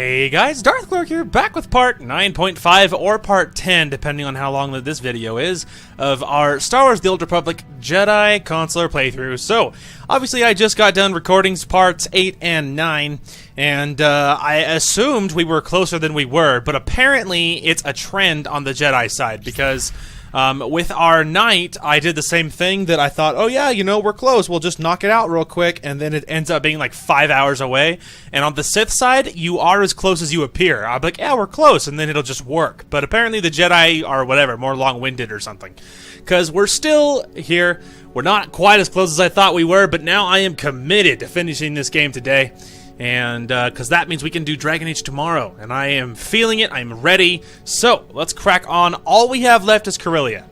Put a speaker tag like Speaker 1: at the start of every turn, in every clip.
Speaker 1: Hey guys, Darth Clerk here, back with part 9.5 or part 10, depending on how long this video is, of our Star Wars The Old Republic Jedi Consular playthrough. So, obviously I just got done recording parts 8 and 9, and I assumed we were closer than we were, but apparently it's a trend on the Jedi side, because with our Knight, I did the same thing that I thought, oh yeah, you know, we're close, we'll just knock it out real quick, and then it ends up being like 5 hours away. And on the Sith side, you are as close as you appear. I'm like, yeah, we're close, and then it'll just work. But apparently the Jedi are whatever, more long-winded or something. Because we're still here, we're not quite as close as I thought we were, but now I am committed to finishing this game today. And because that means we can do Dragon Age tomorrow, and I am feeling it, I'm ready. So let's crack on. All we have left is Corellia,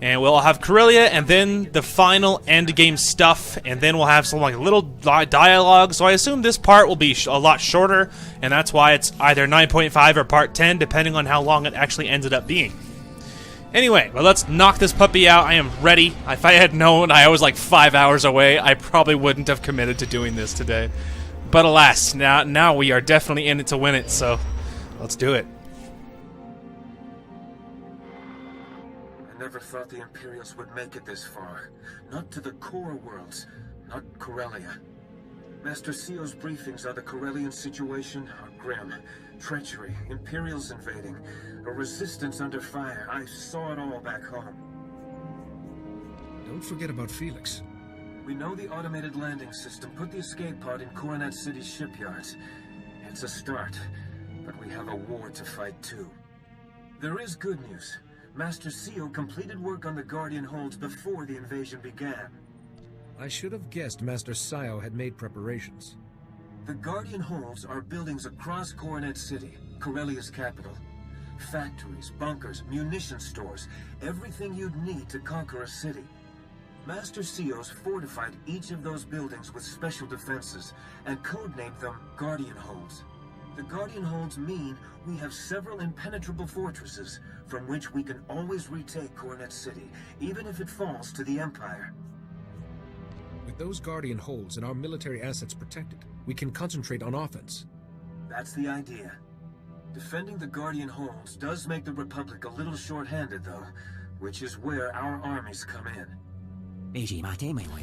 Speaker 1: and we'll have Corellia and then the final end game stuff, and then we'll have some like little dialogue. So I assume this part will be a lot shorter, and that's why it's either 9.5 or part 10, depending on how long it actually ended up being. Anyway, well, let's knock this puppy out. I am ready. If I had known I was like 5 hours away, I probably wouldn't have committed to doing this today. But alas, now we are definitely in it to win it, so let's do it.
Speaker 2: I never thought the Imperials would make it this far. Not to the core worlds, not Corellia. Master Syo's briefings on the Corellian situation are grim. Treachery, Imperials invading, a resistance under fire. I saw it all back home.
Speaker 3: Don't forget about Felix.
Speaker 2: We know the automated landing system put the escape pod in Coronet City's shipyards. It's a start, but we have a war to fight too. There is good news. Master Syo completed work on the Guardian holds before the invasion began.
Speaker 3: I should have guessed Master Syo had made preparations.
Speaker 2: The Guardian holds are buildings across Coronet City, Corellia's capital. Factories, bunkers, munition stores, everything you'd need to conquer a city. Master Syo's fortified each of those buildings with special defenses and codenamed them Guardian Holds. The Guardian Holds mean we have several impenetrable fortresses from which we can always retake Coronet City, even if it falls to the Empire.
Speaker 3: With those Guardian Holds and our military assets protected, we can concentrate on offense.
Speaker 2: That's the idea. Defending the Guardian Holds does make the Republic a little short-handed, though, which is where our armies come in.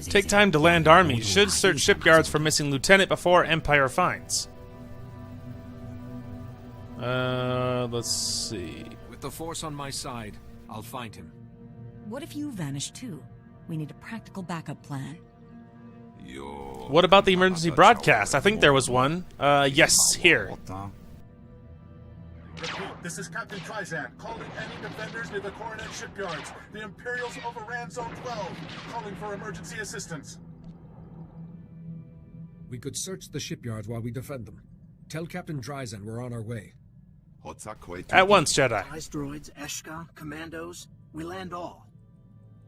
Speaker 1: Take time to land armies. Should search shipyards for missing lieutenant before Empire finds. Let's see.
Speaker 3: With the Force on my side, I'll find him.
Speaker 4: What if you vanish too? We need a practical backup plan.
Speaker 1: What about the emergency broadcast? I think there was one. Yes, here.
Speaker 5: Repeat, this is Captain Trizan, calling any defenders near the Coronet shipyards. The Imperials overran Zone 12, calling for emergency assistance.
Speaker 3: We could search the shipyards while we defend them. Tell Captain Trizan we're on our way.
Speaker 1: At once, Jedi.
Speaker 6: Droids, Eshka, commandos, we land all.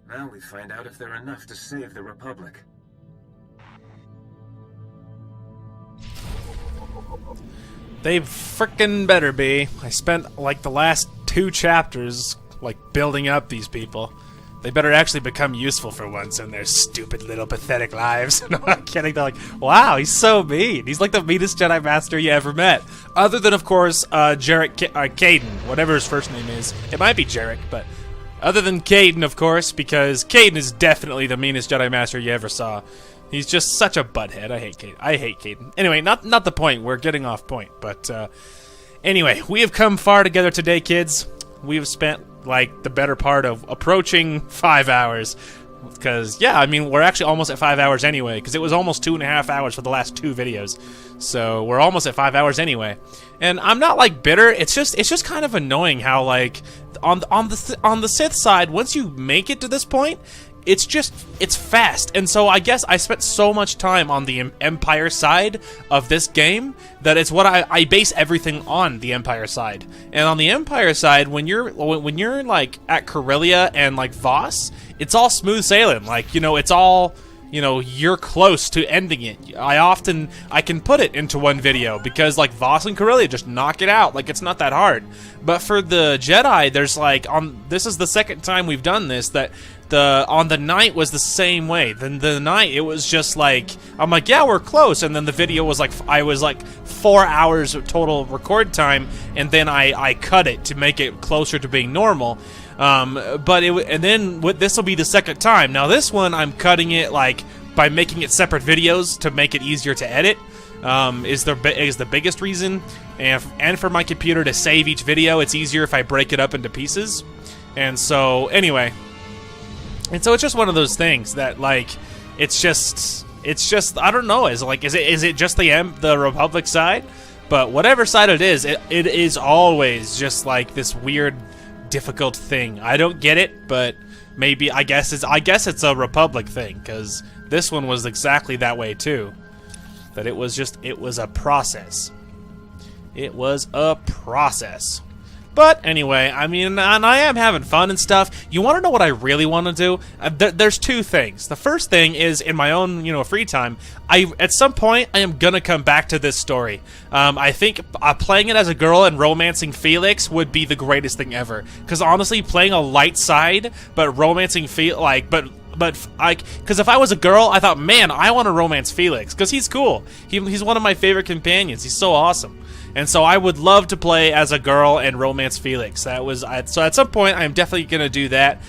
Speaker 2: Now we find out if they're enough to save the Republic.
Speaker 1: They frickin' better be. I spent like the last 2 chapters like building up these people. They better actually become useful for once in their stupid little pathetic lives. No, I'm kidding. They're like, wow, he's so mean. He's like the meanest Jedi Master you ever met. Other than, of course, Caden, whatever his first name is. It might be Jarek, but other than Caden, of course, because Caden is definitely the meanest Jedi Master you ever saw. He's just such a butthead. I hate Caden. Anyway, not the point. We're getting off point. But anyway, we have come far together today, kids. We have spent like the better part of approaching 5 hours. Because, yeah, I mean, we're actually almost at 5 hours anyway. Because it was almost 2.5 hours for the last 2 videos. So we're almost at 5 hours anyway. And I'm not like bitter. It's just kind of annoying how like on the Sith side, once you make it to this point, it's fast. And so I guess I spent so much time on the Empire side of this game that it's what I base everything on the Empire side. And on the Empire side, when you're like at Corellia and like Voss, it's all smooth sailing. Like, you know, it's all you know, you're close to ending it. I can put it into one video because like Voss and Corellia just knock it out. Like, it's not that hard. But for the Jedi, there's like, this is the second time we've done this, that on the night was the same way. Then the night, it was just like, I'm like, yeah, we're close, and then the video was like, I was like 4 hours of total record time, and then I cut it to make it closer to being normal. And then this will be the second time. Now this one, I'm cutting it like by making it separate videos to make it easier to edit. Is the biggest reason, and for my computer to save each video, it's easier if I break it up into pieces. And so anyway. And so it's just one of those things that, like, it's just I don't know. Is it just the Republic side? But whatever side it is always just like this weird, difficult thing. I don't get it, but maybe I guess it's a Republic thing, because this one was exactly that way too. That it was a process. It was a process. But anyway, I mean, and I am having fun and stuff. You want to know what I really want to do? There's two things. The first thing is, in my own, free time, at some point I am gonna come back to this story. I think playing it as a girl and romancing Felix would be the greatest thing ever. Because honestly, playing a light side but romancing because if I was a girl, I thought, man, I want to romance Felix because he's cool. He's one of my favorite companions. He's so awesome. And so I would love to play as a girl and romance Felix. So at some point, I'm definitely going to do that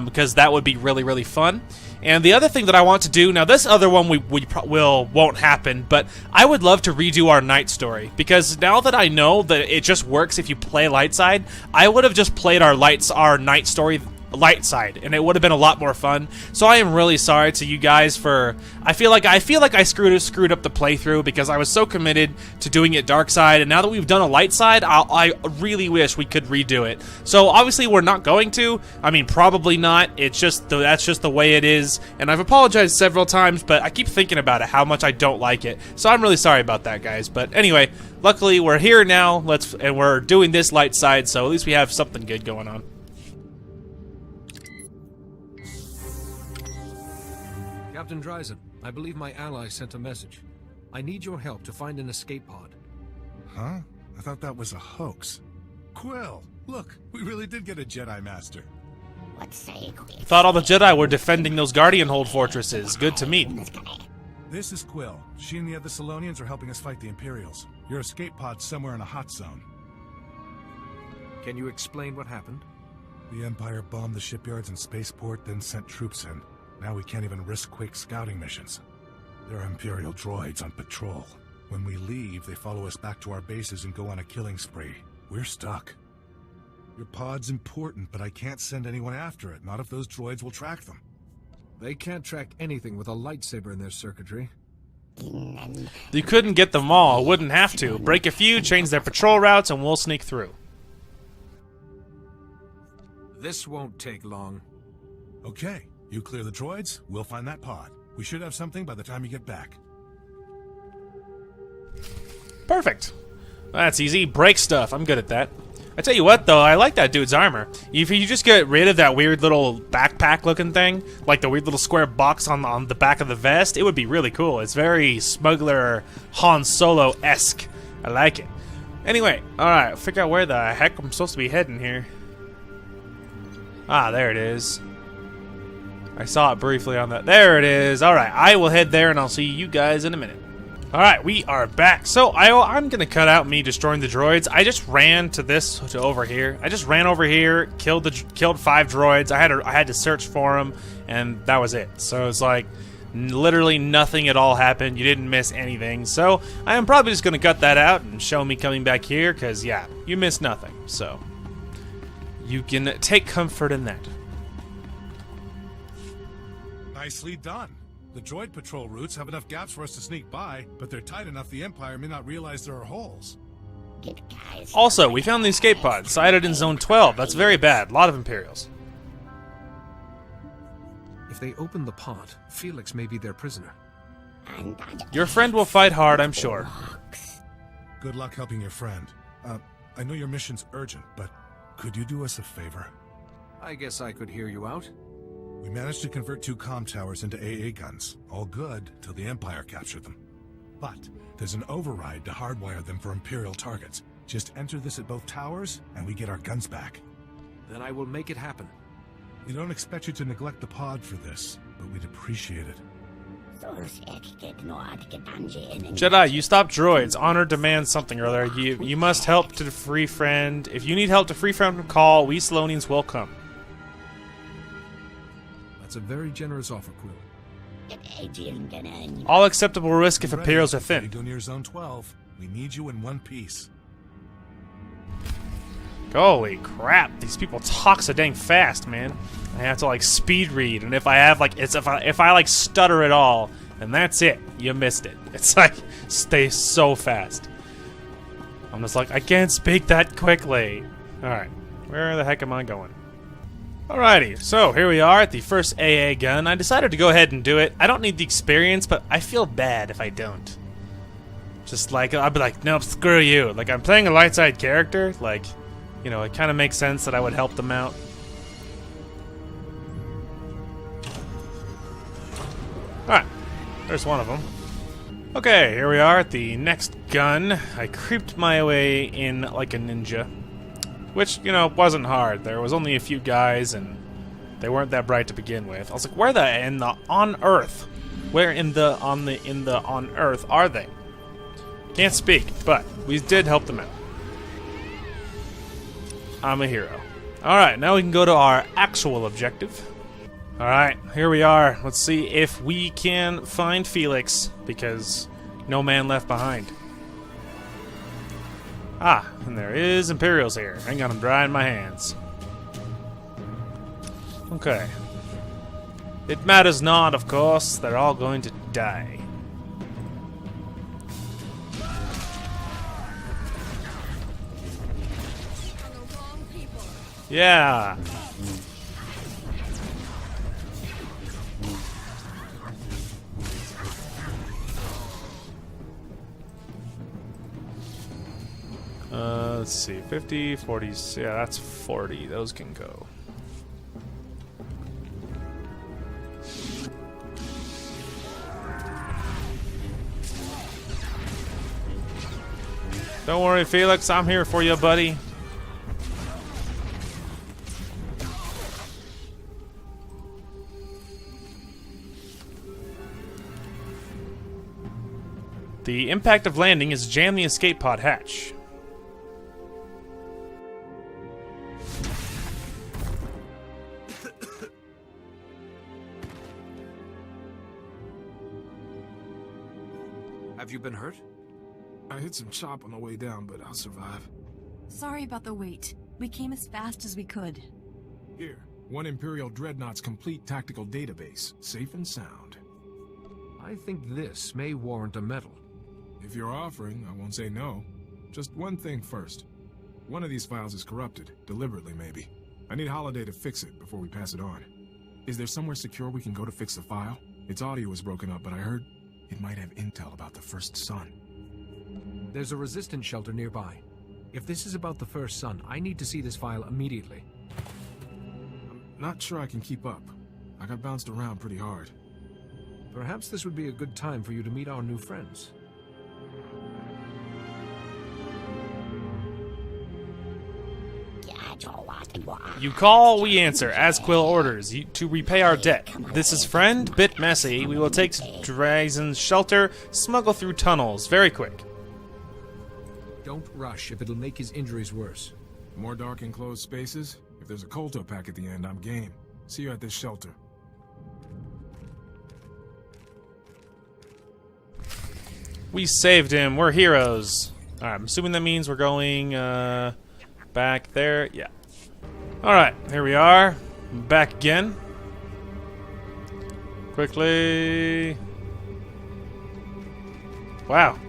Speaker 1: because that would be really, really fun. And the other thing that I want to do, now this other one won't happen, but I would love to redo our night story, because now that I know that it just works if you play light side, I would have just played our night story light side, and it would have been a lot more fun. So I am really sorry to you guys for. I feel like I screwed up the playthrough because I was so committed to doing it dark side, and now that we've done a light side, I really wish we could redo it. So obviously we're not going to. I mean, probably not. It's just that's just the way it is, and I've apologized several times, but I keep thinking about it, how much I don't like it. So I'm really sorry about that, guys. But anyway, luckily we're here now. And we're doing this light side, so at least we have something good going on.
Speaker 3: Captain Dryzen, I believe my ally sent a message. I need your help to find an escape pod.
Speaker 5: Huh? I thought that was a hoax. Quill, look, we really did get a Jedi Master.
Speaker 1: Thought all the Jedi were defending those Guardian Hold fortresses. Good to meet.
Speaker 5: This is Quill. She and the other Salonians are helping us fight the Imperials. Your escape pod's somewhere in a hot zone.
Speaker 3: Can you explain what happened?
Speaker 5: The Empire bombed the shipyards and spaceport, then sent troops in. Now we can't even risk quick scouting missions. There are Imperial droids on patrol. When we leave, they follow us back to our bases and go on a killing spree. We're stuck. Your pod's important, but I can't send anyone after it, not if those droids will track them.
Speaker 3: They can't track anything with a lightsaber in their circuitry.
Speaker 1: You couldn't get them all, wouldn't have to. Break a few, change their patrol routes, and we'll sneak through.
Speaker 3: This won't take long.
Speaker 5: Okay. You clear the droids, we'll find that pod. We should have something by the time you get back.
Speaker 1: Perfect. That's easy. Break stuff. I'm good at that. I tell you what, though, I like that dude's armor. If you just get rid of that weird little backpack-looking thing, like the weird little square box on the back of the vest, it would be really cool. It's very smuggler Han Solo-esque. I like it. Anyway, alright, figure out where the heck I'm supposed to be heading here. Ah, there it is. I saw it briefly on that. There it is. Alright, I will head there and I'll see you guys in a minute. Alright, we are back. So, I'm going to cut out me destroying the droids. I just ran to over here. I just ran over here, killed 5 droids. I had to search for them, and that was it. So, it's like, literally nothing at all happened. You didn't miss anything. So, I am probably just going to cut that out and show me coming back here, because, yeah, you missed nothing. So, you can take comfort in that.
Speaker 5: Nicely done. The droid patrol routes have enough gaps for us to sneak by, but they're tight enough the Empire may not realize there are holes.
Speaker 1: Also, we found the escape pod, sighted in Zone 12. That's very bad. A lot of Imperials.
Speaker 3: If they open the pod, Felix may be their prisoner.
Speaker 1: Your friend will fight hard, I'm sure.
Speaker 5: Good luck helping your friend. I know your mission's urgent, but could you do us a favor?
Speaker 3: I guess I could hear you out.
Speaker 5: We managed to convert 2 comm towers into AA guns. All good, till the Empire captured them. But there's an override to hardwire them for Imperial targets. Just enter this at both towers, and we get our guns back.
Speaker 3: Then I will make it happen.
Speaker 5: We don't expect you to neglect the pod for this, but we'd appreciate it.
Speaker 1: Jedi, you stop droids. Honor demands something or other. You must help to free friend. If you need help to free friend, call. We Salonians will come.
Speaker 3: That's a very generous offer, Quill.
Speaker 1: All acceptable risk if Imperials are
Speaker 5: Ready
Speaker 1: thin.
Speaker 5: to go near Zone 12. We need you in one piece.
Speaker 1: Holy crap! These people talk so dang fast, man. I have to like speed read, and if I have like if I like stutter at all, and that's it. You missed it. It's like stay so fast. I'm just like I can't speak that quickly. All right, where the heck am I going? Alrighty, so here we are at the first AA gun. I decided to go ahead and do it. I don't need the experience, but I feel bad if I don't. Just like I'll be like, nope, screw you. Like I'm playing a light side character, like. You know, it kind of makes sense that I would help them out. Alright, there's one of them. Okay, here we are at the next gun. I creeped my way in like a ninja. Which, you know, wasn't hard. There was only a few guys and they weren't that bright to begin with. I was like, where on earth? Where in the on earth are they? Can't speak, but we did help them out. I'm a hero. Alright, now we can go to our actual objective. Alright, here we are. Let's see if we can find Felix, because no man left behind. Ah, and there is Imperials here. Hang on, I'm drying my hands. Okay. It matters not, of course. They're all going to die. Yeah. Let's see. 50, 40. Yeah, that's 40. Those can go. Don't worry, Felix. I'm here for you, buddy. The impact of landing is jam the escape pod hatch.
Speaker 3: Have you been hurt?
Speaker 7: I hit some chop on the way down, but I'll survive.
Speaker 4: Sorry about the wait. We came as fast as we could.
Speaker 7: Here, one Imperial Dreadnought's complete tactical database, safe and sound.
Speaker 3: I think this may warrant a medal.
Speaker 7: If you're offering, I won't say no. Just one thing first. One of these files is corrupted, deliberately maybe. I need Holiday to fix it before we pass it on. Is there somewhere secure we can go to fix the file? Its audio was broken up, but I heard it might have intel about the First Son.
Speaker 3: There's a resistance shelter nearby. If this is about the First Son, I need to see this file immediately.
Speaker 7: I'm not sure I can keep up. I got bounced around pretty hard.
Speaker 3: Perhaps this would be a good time for you to meet our new friends.
Speaker 1: You call, we answer, as Quill orders, to repay our debt. This is friend, bit messy. We will take to Drazen's shelter, smuggle through tunnels, very quick.
Speaker 3: Don't rush if it'll make his injuries worse.
Speaker 7: More dark enclosed spaces? If there's a Kolto pack at the end, I'm game. See you at this shelter.
Speaker 1: We saved him. We're heroes. Alright, I'm assuming that means we're going back there. Yeah. Alright, here we are. Back again. Quickly. Wow.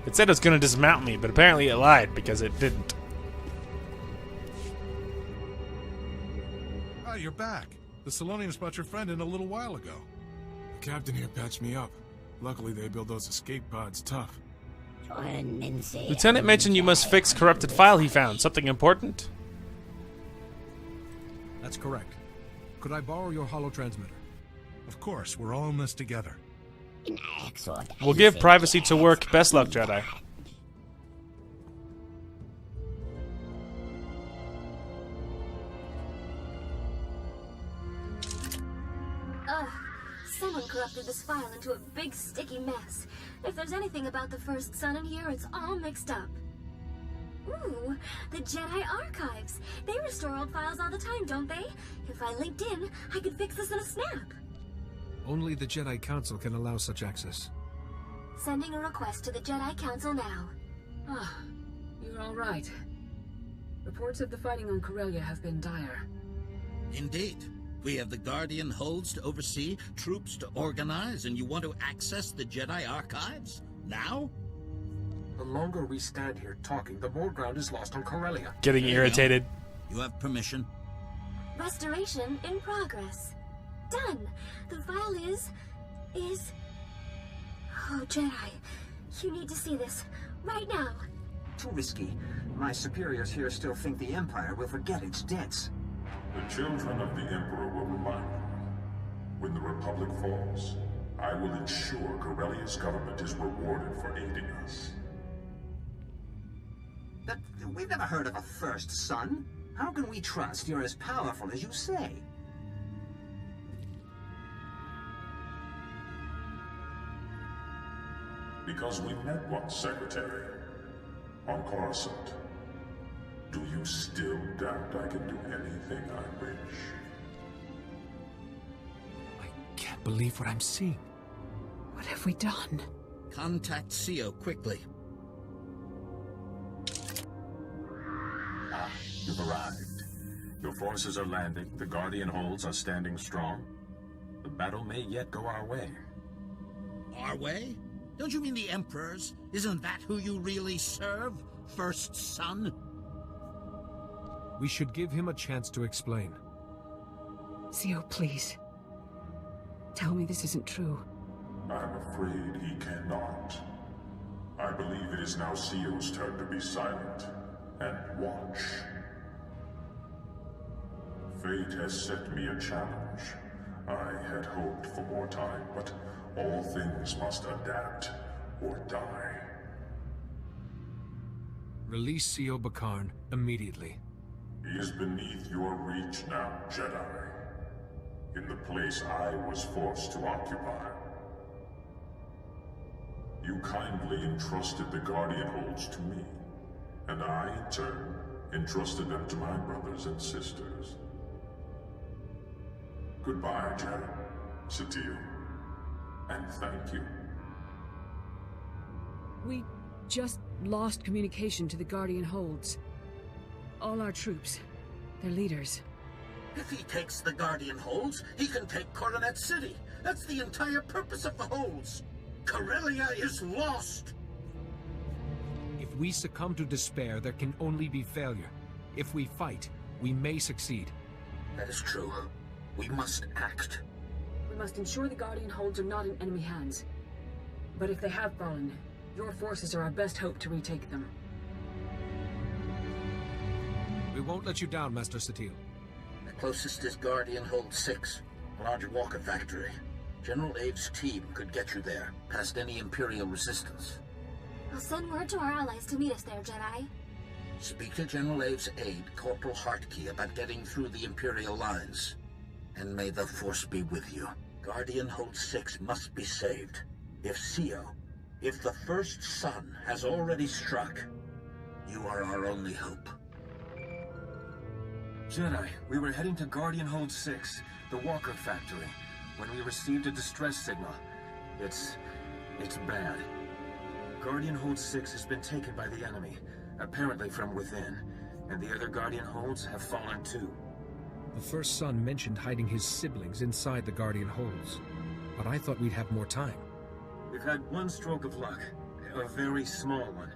Speaker 1: It said it was going to dismount me, but apparently it lied because it didn't.
Speaker 5: Ah, you're back. The Salonians brought your friend in a little while ago.
Speaker 7: The captain here patched me up. Luckily, they build those escape pods tough.
Speaker 1: Lieutenant mentioned you must fix corrupted file he found. Something important?
Speaker 3: That's correct. Could I borrow your holotransmitter?
Speaker 5: Of course, we're all in this together.
Speaker 8: Excellent.
Speaker 1: We'll give privacy to work. Best luck, Jedi.
Speaker 9: Ugh. Someone corrupted this file into a big sticky mess. If there's anything about the first son in here, it's all mixed up. Ooh, the Jedi Archives. They restore old files all the time, don't they? If I linked in, I could fix this in a snap.
Speaker 3: Only the Jedi Council can allow such access.
Speaker 9: Sending a request to the Jedi Council now.
Speaker 10: Ah, you're all right. Reports of the fighting on Corellia have been dire.
Speaker 6: Indeed. We have the Guardian holds to oversee, troops to organize, and you want to access the Jedi Archives? Now?
Speaker 2: The longer we stand here talking, the more ground is lost on Corellia.
Speaker 1: Getting irritated.
Speaker 6: You have permission.
Speaker 9: Restoration in progress. Done. The file is... Oh, Jedi. You need to see this. Right now.
Speaker 6: Too risky. My superiors here still think the Empire will forget its debts.
Speaker 11: The children of the Emperor will remind you. When the Republic falls, I will ensure Corellia's government is rewarded for aiding us.
Speaker 6: But we've never heard of a first son. How can we trust you're as powerful as you say?
Speaker 11: Because we met once, Secretary. On Coruscant. Do you still doubt I can do anything I wish?
Speaker 3: I can't believe what I'm seeing.
Speaker 10: What have we done?
Speaker 6: Contact Syo quickly.
Speaker 2: Ah, you've arrived. Your forces are landing, the Guardian holds are standing strong. The battle may yet go our way.
Speaker 6: Our way? Don't you mean the Emperor's? Isn't that who you really serve? First son?
Speaker 3: We should give him a chance to explain.
Speaker 10: Syo, please. Tell me this isn't true.
Speaker 11: I'm afraid he cannot. I believe it is now Syo's turn to be silent and watch. Fate has set me a challenge. I had hoped for more time, but all things must adapt or die.
Speaker 3: Release Syo Bakarn immediately.
Speaker 11: He is beneath your reach now, Jedi. In the place I was forced to occupy. You kindly entrusted the Guardian holds to me, and I, in turn, entrusted them to my brothers and sisters. Goodbye, Jedi, SWTOR, and thank you.
Speaker 10: We just lost communication to the Guardian holds. All our troops, their leaders.
Speaker 6: If he takes the Guardian holds, he can take Coronet City. That's the entire purpose of the holds. Corellia is lost.
Speaker 3: If we succumb to despair, there can only be failure. If we fight, we may succeed.
Speaker 6: That is true. We must act.
Speaker 10: We must ensure the Guardian holds are not in enemy hands. But if they have fallen, your forces are our best hope to retake them.
Speaker 3: We won't let you down, Master SWTOR.
Speaker 6: The closest is Guardian Hold 6, a large walker factory. General Ave's team could get you there, past any Imperial resistance.
Speaker 9: I'll send word to our allies to meet us there, Jedi.
Speaker 6: Speak to General Ave's aide, Corporal Hartkey, about getting through the Imperial lines. And may the Force be with you. Guardian Hold 6 must be saved. If the first son has already struck, you are our only hope.
Speaker 2: Jedi, we were heading to Guardian Hold 6, the walker factory, when we received a distress signal. It's bad. Guardian Hold 6 has been taken by the enemy, apparently from within, and the other Guardian Holds have fallen too.
Speaker 3: The first son mentioned hiding his siblings inside the Guardian holds, but I thought we'd have more time.
Speaker 2: We've had one stroke of luck, a very small one.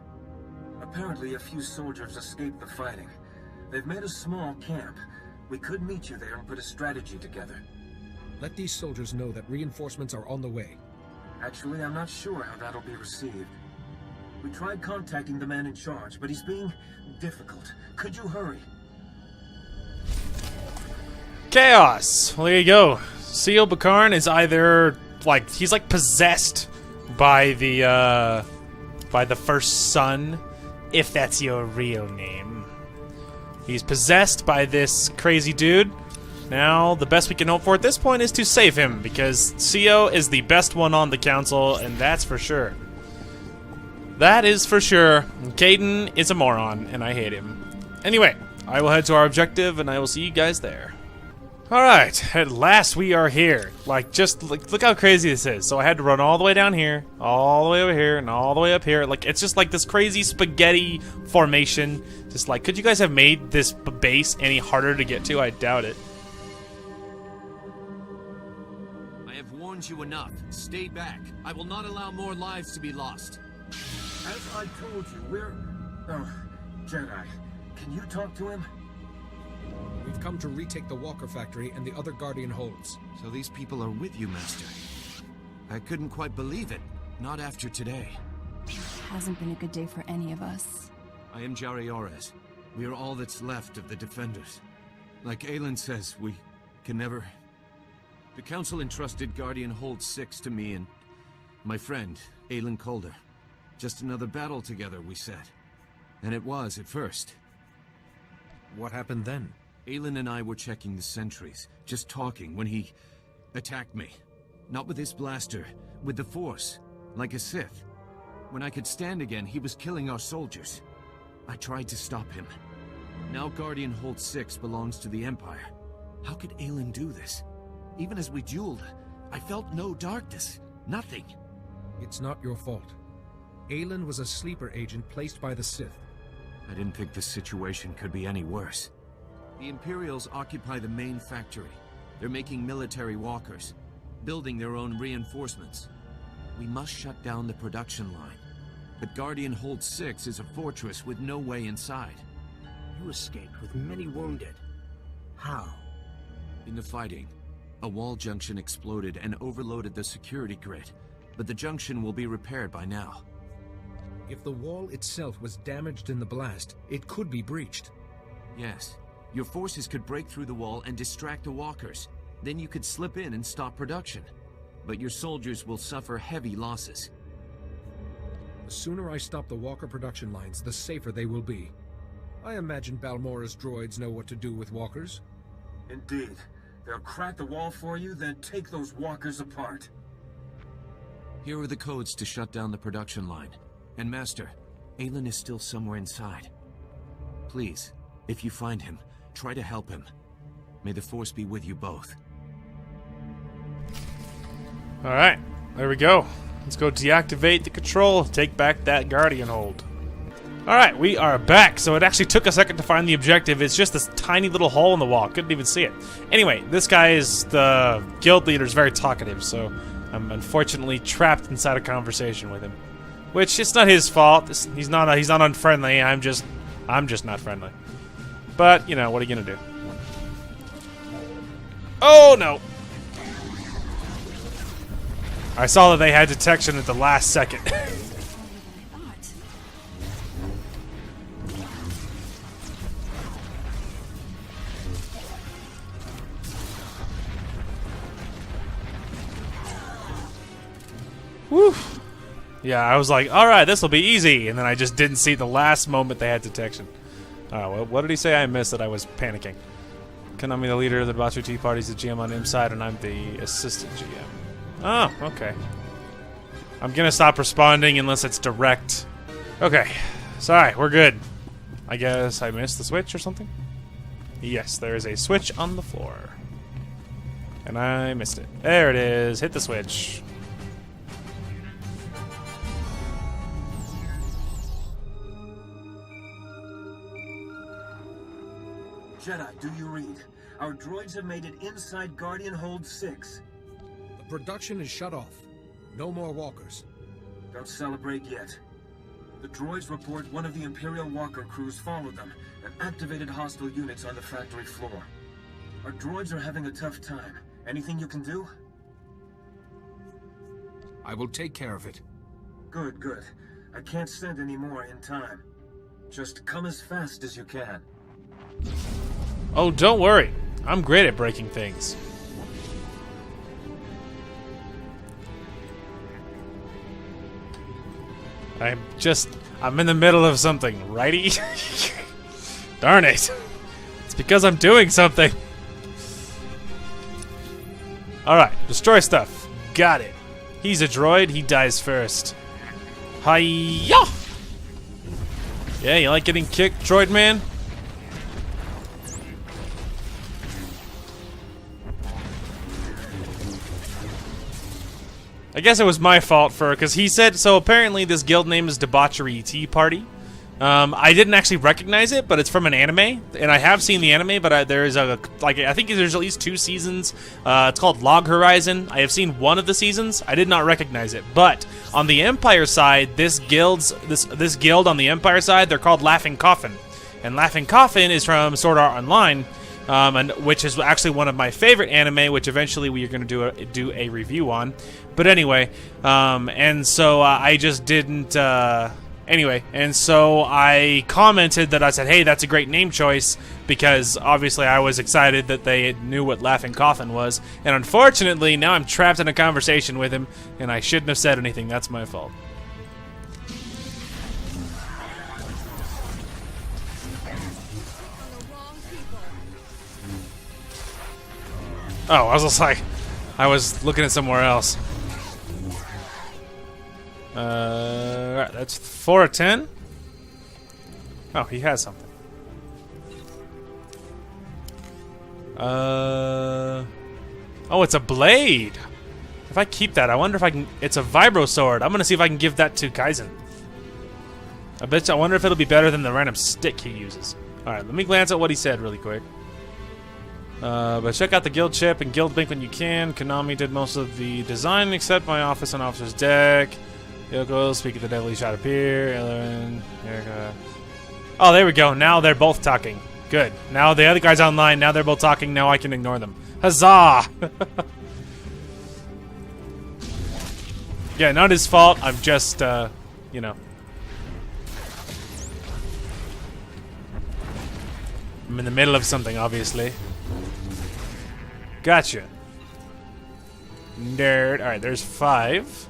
Speaker 2: Apparently a few soldiers escaped the fighting. They've made a small camp. We could meet you there and put a strategy together.
Speaker 3: Let these soldiers know that reinforcements are on the way.
Speaker 2: Actually, I'm not sure how that'll be received. We tried contacting the man in charge, but he's being difficult. Could you hurry?
Speaker 1: Chaos. Well, there you go. Syo Bakarns is either like he's like possessed by the first son, if that's your real name. He's possessed by this crazy dude. Now, the best we can hope for at this point is to save him, because Syo is the best one on the council, and that's for sure. That is for sure. Caden is a moron, and I hate him. Anyway, I will head to our objective, and I will see you guys there. Alright, at last we are here. Like, just look how crazy this is. So I had to run all the way down here, all the way over here, and all the way up here. Like, it's just like this crazy spaghetti formation. Just like, could you guys have made this base any harder to get to? I doubt it.
Speaker 12: I have warned you enough. Stay back. I will not allow more lives to be lost.
Speaker 2: As I told you, we're... Oh, Jedi, can you talk to him?
Speaker 3: We've come to retake the Walker factory and the other Guardian holds.
Speaker 12: So these people are with you, Master. I couldn't quite believe it. Not after today.
Speaker 13: Hasn't been a good day for any of us.
Speaker 12: I am Jari. We are all that's left of the Defenders. Like Aelin says, we can never... The Council entrusted Guardian Hold 6 to me and my friend, Aelin Calder. Just another battle together, we said. And it was at first.
Speaker 3: What happened then?
Speaker 12: Aelin and I were checking the sentries, just talking, when he attacked me. Not with his blaster, with the Force, like a Sith. When I could stand again, he was killing our soldiers. I tried to stop him. Now Guardian Hold 6 belongs to the Empire. How could Aelin do this? Even as we dueled, I felt no darkness. Nothing.
Speaker 3: It's not your fault. Aelin was a sleeper agent placed by the Sith.
Speaker 12: I didn't think the situation could be any worse. The Imperials occupy the main factory. They're making military walkers, building their own reinforcements. We must shut down the production line. But Guardian Hold 6 is a fortress with no way inside.
Speaker 14: You escaped with many wounded. How?
Speaker 12: In the fighting, a wall junction exploded and overloaded the security grid, but the junction will be repaired by now.
Speaker 3: If the wall itself was damaged in the blast, it could be breached.
Speaker 12: Yes. Your forces could break through the wall and distract the walkers. Then you could slip in and stop production. But your soldiers will suffer heavy losses.
Speaker 3: The sooner I stop the walker production lines, the safer they will be. I imagine Balmora's droids know what to do with walkers.
Speaker 2: Indeed. They'll crack the wall for you, then take those walkers apart.
Speaker 12: Here are the codes to shut down the production line. And Master, Aelin is still somewhere inside. Please, if you find him, try to help him. May the Force be with you both.
Speaker 1: Alright, there we go. Let's go deactivate the control, take back that Guardian Hold. Alright, we are back. So it actually took a second to find the objective. It's just this tiny little hole in the wall. Couldn't even see it. Anyway, this guy is the guild leader, is very talkative, so I'm unfortunately trapped inside a conversation with him. Which, it's not his fault. He's not unfriendly. I'm just not friendly. But, you know, what are you gonna do? Oh, no! I saw that they had detection at the last second. Woo! Yeah, I was like, alright, this will be easy. And then I just didn't see the last moment they had detection. What did he say? I missed it. I was panicking. Konami, the leader of the Batu Tea Party, is the GM on IMSide, and I'm the assistant GM. Oh, okay. I'm gonna stop responding unless it's direct. Okay. Sorry, we're good. I guess I missed the switch or something? Yes, there is a switch on the floor. And I missed it. There it is. Hit the switch.
Speaker 2: Jedi, do you read? Our droids have made it inside Guardian Hold 6.
Speaker 3: The production is shut off. No more walkers.
Speaker 2: Don't celebrate yet. The droids report one of the Imperial walker crews followed them and activated hostile units on the factory floor. Our droids are having a tough time. Anything you can do?
Speaker 3: I will take care of it.
Speaker 2: Good, good. I can't send any more in time. Just come as fast as you can.
Speaker 1: Oh, don't worry. I'm great at breaking things. I'm in the middle of something, righty? Darn it. It's because I'm doing something. Alright, destroy stuff. Got it. He's a droid, he dies first. Hi-ya! Yeah, you like getting kicked, droid man? I guess it was my fault because he said, so apparently this guild name is Debauchery Tea Party. I didn't actually recognize it, but it's from an anime, and I have seen the anime, but there is I think there's at least 2 seasons. It's called Log Horizon. I have seen one of the seasons. I did not recognize it, but on the Empire side, this guild on the Empire side, they're called Laughing Coffin, and Laughing Coffin is from Sword Art Online. And which is actually one of my favorite anime, which eventually we are going to do a review on. But anyway, and so I just didn't. Anyway, and so I commented that I said, "Hey, that's a great name choice," because obviously I was excited that they knew what Laughing Coffin was. And unfortunately, now I'm trapped in a conversation with him, and I shouldn't have said anything. That's my fault. Oh, I was just like, I was looking at somewhere else. Right, that's 4 of 10. Oh, he has something. Oh, it's a blade. If I keep that, I wonder if I can. It's a vibro sword. I'm gonna see if I can give that to Kaizen. I wonder if it'll be better than the random stick he uses. All right, let me glance at what he said really quick. But check out the guild chip and guild link when you can. Konami did most of the design except my office and officer's deck. Yoko, speak of the devil, he shot appear. Ellen, Erica. Oh, there we go. Now they're both talking. Good. Now the other guy's online. Now they're both talking. Now I can ignore them. Huzzah! Yeah, not his fault. I'm just, you know. I'm in the middle of something, obviously. Gotcha. Nerd. Alright, there's 5.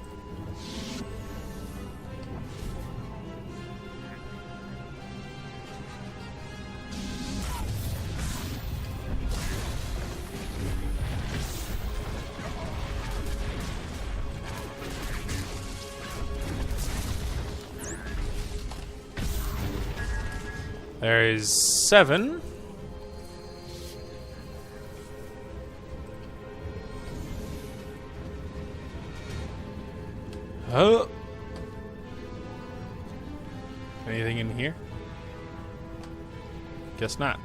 Speaker 1: There is 7. Oh. Anything in here? Guess not.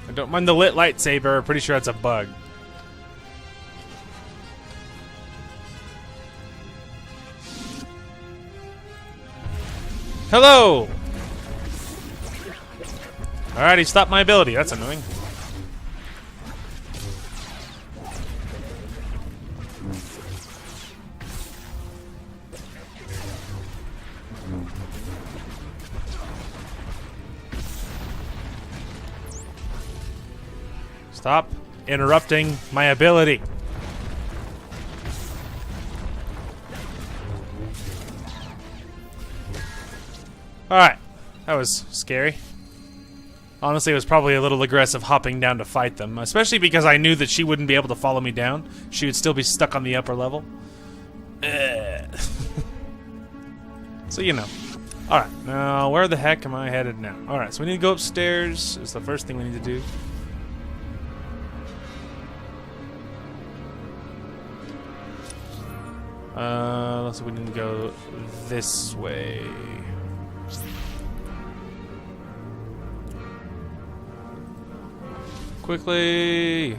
Speaker 1: I don't mind the lit lightsaber. Pretty sure it's a bug. Hello! Alright, he stopped my ability. That's annoying. Stop interrupting my ability. Alright. That was scary. Honestly, it was probably a little aggressive hopping down to fight them, especially because I knew that she wouldn't be able to follow me down. She would still be stuck on the upper level. So, you know. Alright, now where the heck am I headed now? Alright, so we need to go upstairs. Is the first thing we need to do. Let's see, we need to go this way. Quickly!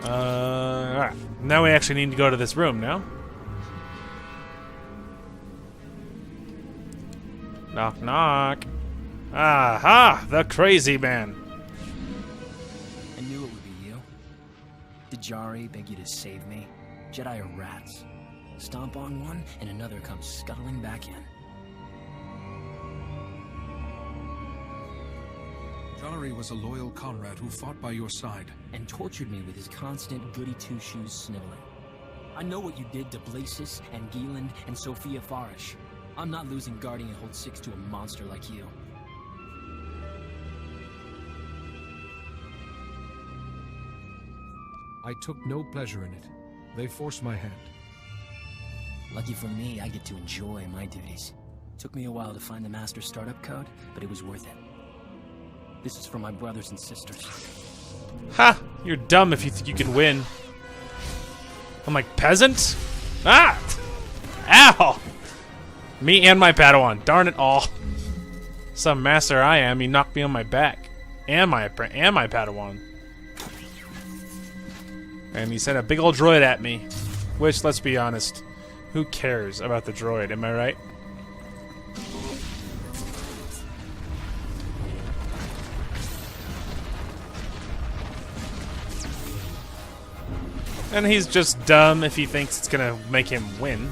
Speaker 1: Alright. Now we actually need to go to this room now. Knock, knock. Aha! The crazy man.
Speaker 14: I knew it would be you. Did Jari beg you to save me? Jedi are rats. Stomp on one, and another comes scuttling back in.
Speaker 3: Jari was a loyal comrade who fought by your side.
Speaker 14: And tortured me with his constant goody-two-shoes sniveling. I know what you did to Blasis and Gieland and Sophia Farish. I'm not losing Guardian Hold 6 to a monster like you.
Speaker 3: I took no pleasure in it. They forced my hand.
Speaker 14: Lucky for me, I get to enjoy my duties. Took me a while to find the master startup code, but it was worth it. This is for my brothers and sisters.
Speaker 1: Ha! You're dumb if you think you can win. I'm like, peasant? Ah! Ow! Me and my Padawan. Darn it all. Some master I am, he knocked me on my back. And my Padawan. And he sent a big old droid at me. Which, let's be honest, who cares about the droid, am I right? And he's just dumb if he thinks it's gonna make him win.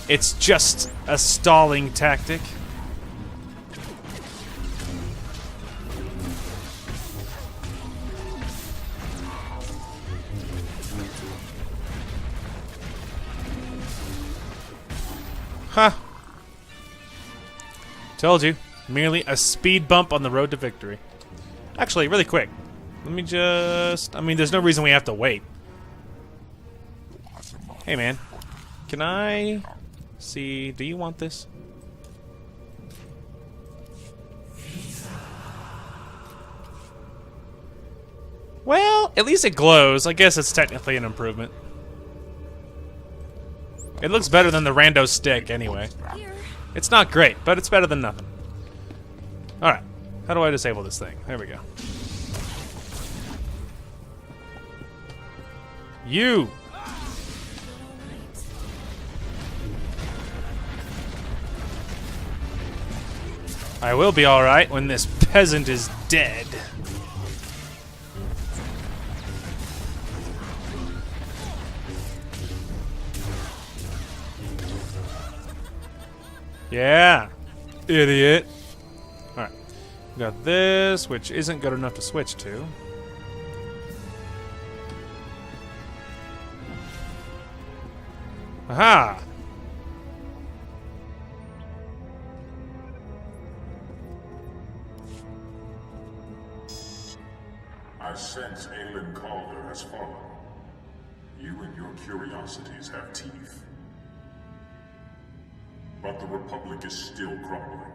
Speaker 1: It's just a stalling tactic. Huh. Told you. Merely a speed bump on the road to victory. Actually, really quick. Let me just... I mean, there's no reason we have to wait. Hey, man. Can I see... Do you want this? Well, at least it glows. I guess it's technically an improvement. It looks better than the rando stick, anyway. It's not great, but it's better than nothing. Alright. How do I disable this thing? There we go. You! I will be alright when this peasant is dead. Yeah, idiot. Alright, we got this, which isn't good enough to switch to. Aha!
Speaker 11: I sense Aelin Calder has fallen. You and your curiosities have teeth. But the Republic is still crumbling.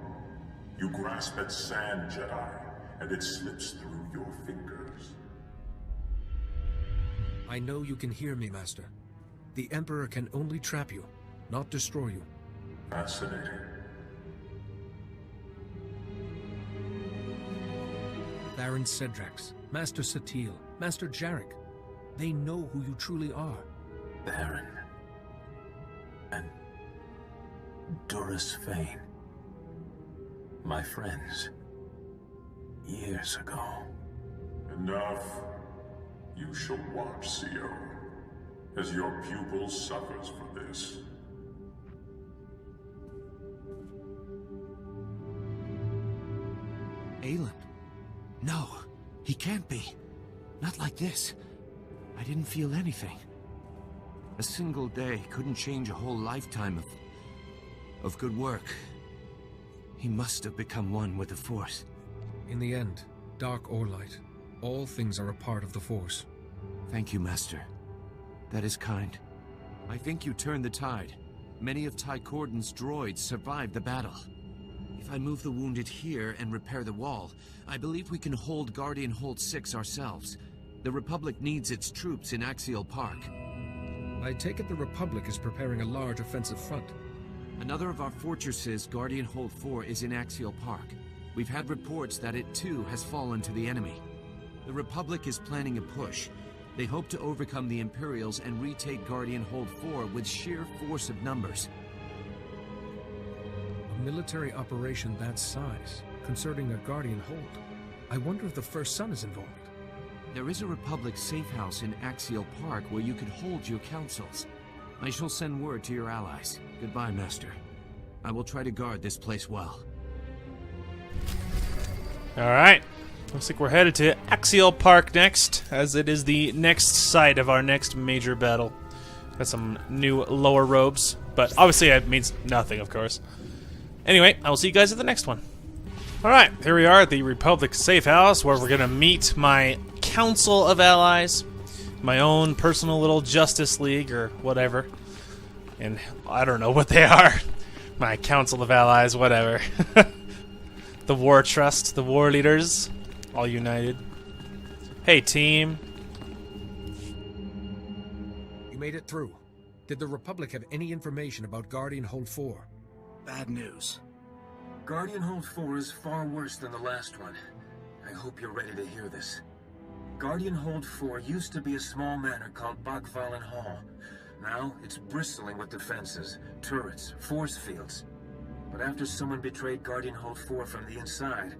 Speaker 11: You grasp at sand, Jedi, and it slips through your fingers.
Speaker 3: I know you can hear me, Master. The Emperor can only trap you, not destroy you.
Speaker 11: Fascinating.
Speaker 3: Baron Cedrax, Master Satil, Master Jarek. They know who you truly are.
Speaker 2: Baron. And Doris Fane. My friends. Years ago.
Speaker 11: Enough. You shall watch, Syo, as your pupil suffers for this.
Speaker 12: Aelin? No, he can't be. Not like this. I didn't feel anything. A single day couldn't change a whole lifetime of good work. He must have become one with the Force.
Speaker 3: In the end, dark or light, all things are a part of the Force.
Speaker 12: Thank you, Master. That is kind. I think you turned the tide. Many of Ty Corden's droids survived the battle. If I move the wounded here and repair the wall, I believe we can hold Guardian Hold 6 ourselves. The Republic needs its troops in Axial Park.
Speaker 3: I take it the Republic is preparing a large offensive front.
Speaker 12: Another of our fortresses, Guardian Hold 4, is in Axial Park. We've had reports that it too has fallen to the enemy. The Republic is planning a push. They hope to overcome the Imperials and retake Guardian Hold 4 with sheer force of numbers.
Speaker 3: A military operation that size, concerning a Guardian Hold. I wonder if the First Son is involved.
Speaker 12: There is a Republic safe house in Axial Park where you could hold your councils. I shall send word to your allies. Goodbye, Master. I will try to guard this place well.
Speaker 1: Alright. Looks like we're headed to Axial Park next, as it is the next site of our next major battle. Got some new lower robes, but obviously that means nothing, of course. Anyway, I will see you guys at the next one. Alright, here we are at the Republic Safe House, where we're gonna meet my Council of Allies, my own personal little Justice League, or whatever. And I don't know what they are. My Council of Allies, whatever. The War Trust, the War Leaders, all united. Hey, team.
Speaker 3: You made it through. Did the Republic have any information about Guardian Hold 4?
Speaker 6: Bad news.
Speaker 2: Guardian Hold 4 is far worse than the last one. I hope you're ready to hear this. Guardian Hold 4 used to be a small manor called Bakvalen Hall. Now, it's bristling with defenses, turrets, force fields. But after someone betrayed Guardian Hold 4 from the inside,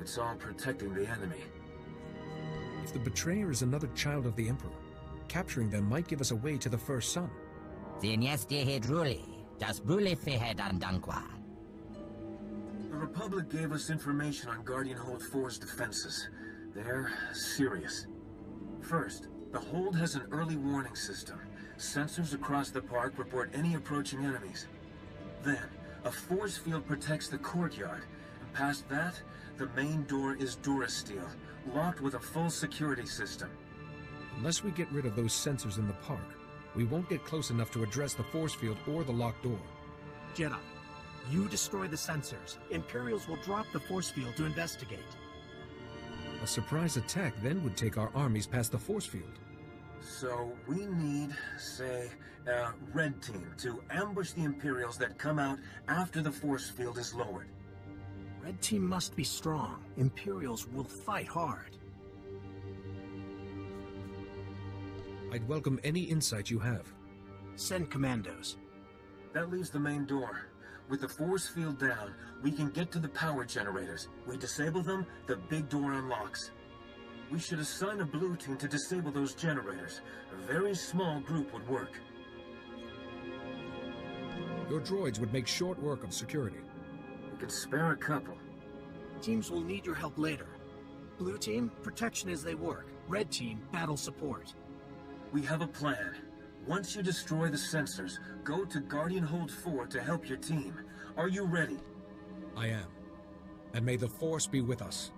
Speaker 2: it's all protecting the enemy.
Speaker 3: If the betrayer is another child of the Emperor, capturing them might give us a way to the First Son.
Speaker 8: The
Speaker 2: Republic gave us information on Guardian Hold 4's defenses. They're serious. First, the hold has an early warning system. Sensors across the park report any approaching enemies. Then, a force field protects the courtyard. And past that, the main door is Durasteel, locked with a full security system.
Speaker 3: Unless we get rid of those sensors in the park, we won't get close enough to address the force field or the locked door.
Speaker 15: Jedi, you destroy the sensors. Imperials will drop the force field to investigate.
Speaker 3: A surprise attack then would take our armies past the force field.
Speaker 2: So we need, say, a red team to ambush the Imperials that come out after the force field is lowered.
Speaker 15: Red team must be strong. Imperials will fight hard.
Speaker 3: I'd welcome any insight you have.
Speaker 15: Send commandos.
Speaker 2: That leaves the main door. With the force field down, we can get to the power generators. We disable them, the big door unlocks. We should assign a blue team to disable those generators. A very small group would work.
Speaker 3: Your droids would make short work of security.
Speaker 2: We could spare a couple.
Speaker 15: Teams will need your help later. Blue team, protection as they work. Red team, battle support.
Speaker 2: We have a plan. Once you destroy the sensors, go to Guardian Hold 4 to help your team. Are you ready?
Speaker 3: I am. And may the Force be with us.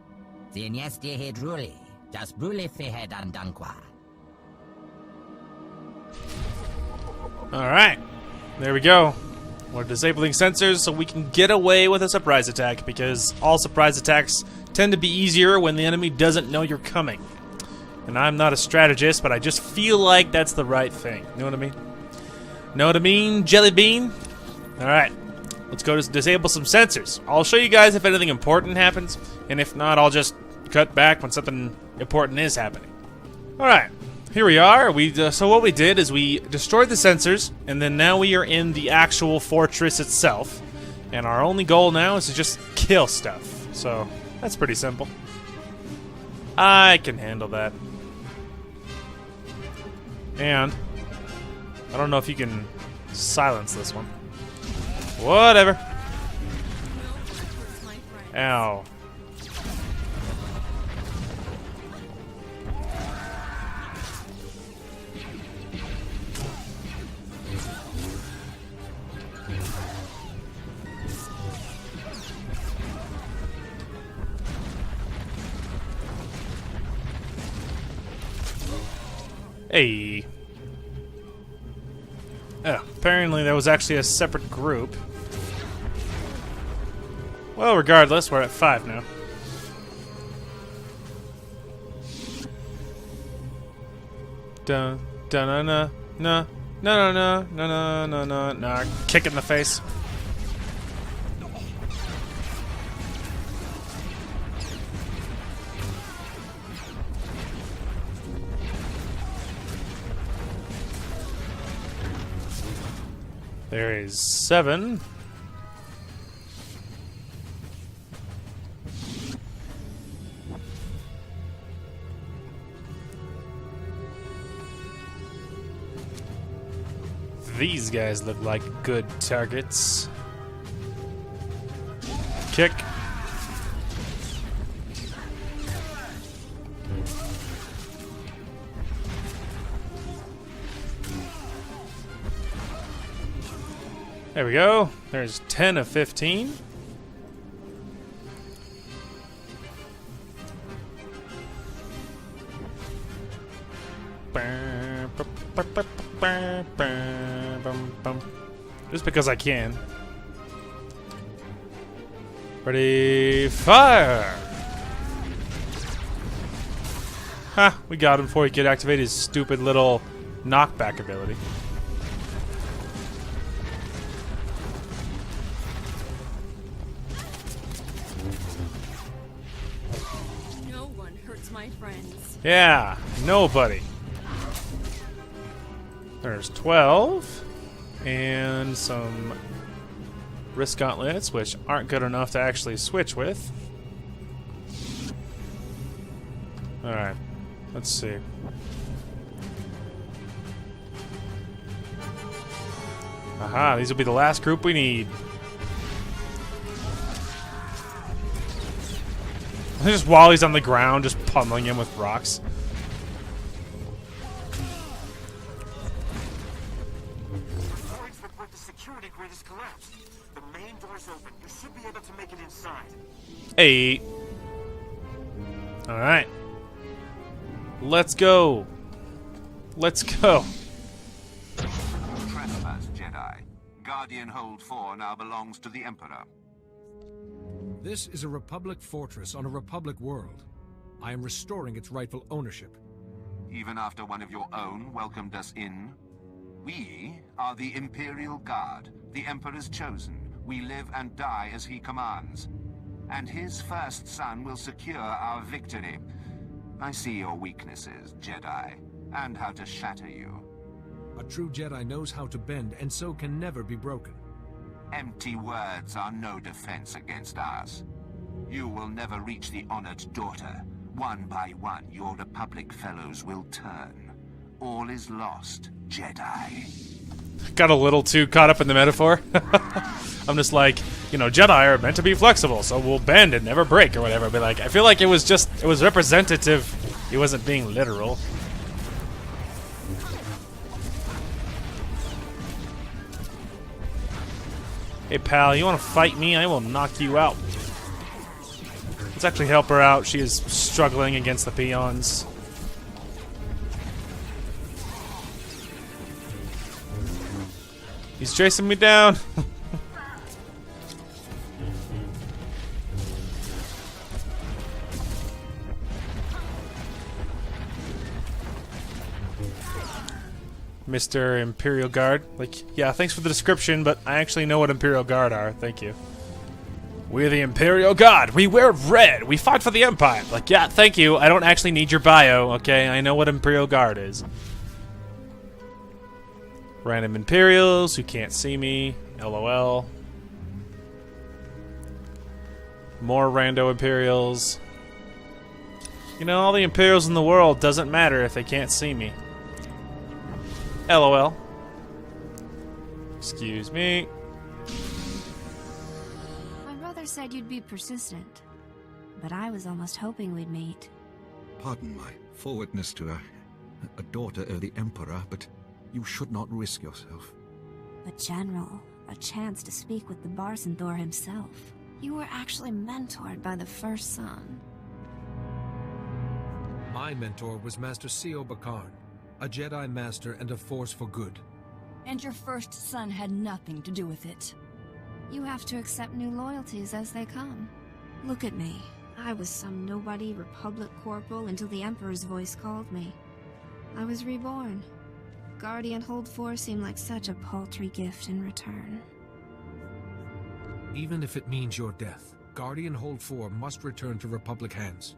Speaker 1: Alright, there we go. We're disabling sensors so we can get away with a surprise attack, because all surprise attacks tend to be easier when the enemy doesn't know you're coming. And I'm not a strategist, but I just feel like that's the right thing. Know what I mean? Know what I mean, Jelly Bean? Alright, let's go to disable some sensors. I'll show you guys if anything important happens, and if not, I'll just cut back when something important is happening. Alright, here we are. So what we did is we destroyed the sensors, and then now we are in the actual fortress itself. And our only goal now is to just kill stuff. So, that's pretty simple. I can handle that. And I don't know if you can silence this one. Whatever. Ow. Hey. Oh, apparently there was actually a separate group. Well, regardless, we're at 5 now. Dun dun na na na na na na na na na. Kick in the face. There is 7. These guys look like good targets. Kick. There we go. There's 10 of 15. Just because I can. Ready, fire! Ha! We got him before he could activate his stupid little knockback ability.
Speaker 13: No one hurts my friends.
Speaker 1: Yeah, nobody. There's 12. And some wrist gauntlets, which aren't good enough to actually switch with. Alright, let's see. Aha, these will be the last group we need. Just while he's on the ground, just pummeling him with rocks.
Speaker 2: The security grid is collapsed. The main door's open. You should be able to make it inside.
Speaker 1: Hey. Alright. Let's go. Let's go.
Speaker 16: Trespass, Jedi. Guardian Hold 4 now belongs to the Emperor.
Speaker 3: This is a Republic fortress on a Republic world. I am restoring its rightful ownership.
Speaker 16: Even after one of your own welcomed us in? We are the Imperial Guard, the Emperor's chosen. We live and die as he commands. And his first son will secure our victory. I see your weaknesses, Jedi, and how to shatter you.
Speaker 3: A true Jedi knows how to bend, and so can never be broken.
Speaker 16: Empty words are no defense against us. You will never reach the honored daughter. One by one, your Republic fellows will turn. All is lost, Jedi.
Speaker 1: Got a little too caught up in the metaphor. I'm just like, you know, Jedi are meant to be flexible, so we'll bend and never break or whatever. But like, I feel like it was representative. He wasn't being literal. Hey pal, you want to fight me? I will knock you out. Let's actually help her out. She is struggling against the peons. He's chasing me down. Mr. Imperial Guard. Like, yeah, thanks for the description, but I actually know what Imperial Guard are. Thank you. We're the Imperial Guard. We wear red. We fought for the Empire. Like, yeah, thank you. I don't actually need your bio, okay? I know what Imperial Guard is. Random Imperials who can't see me. LOL. More rando Imperials. You know, all the Imperials in the world doesn't matter if they can't see me. LOL. Excuse me.
Speaker 17: My brother said you'd be persistent, but I was almost hoping we'd meet.
Speaker 18: Pardon my forwardness to a daughter of the Emperor, but you should not risk yourself.
Speaker 17: But General, a chance to speak with the SWTOR himself. You were actually mentored by the first son.
Speaker 3: My mentor was Master Syo Bakarns, a Jedi Master and a force for good.
Speaker 13: And your first son had nothing to do with it.
Speaker 17: You have to accept new loyalties as they come. Look at me. I was some nobody Republic corporal until the Emperor's voice called me. I was reborn. Guardian Hold 4 seemed like such a paltry gift in return.
Speaker 3: Even if it means your death, Guardian Hold 4 must return to Republic hands.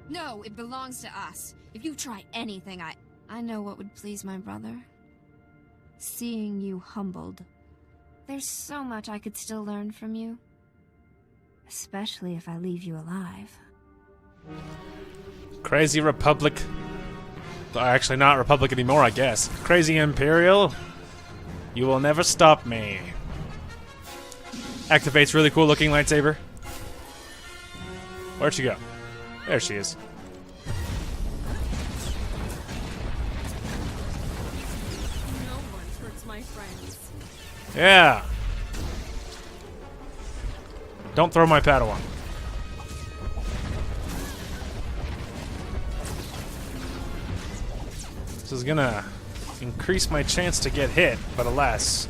Speaker 17: No, it belongs to us. If you try anything, I know what would please my brother. Seeing you humbled. There's so much I could still learn from you. Especially if I leave you alive.
Speaker 1: Crazy Republic. Actually, not Republic anymore, I guess. Crazy Imperial. You will never stop me. Activates really cool looking lightsaber. Where'd she go? There she is.
Speaker 13: No one hurts my friends.
Speaker 1: Yeah. Don't throw my Padawan. This is gonna increase my chance to get hit, but alas.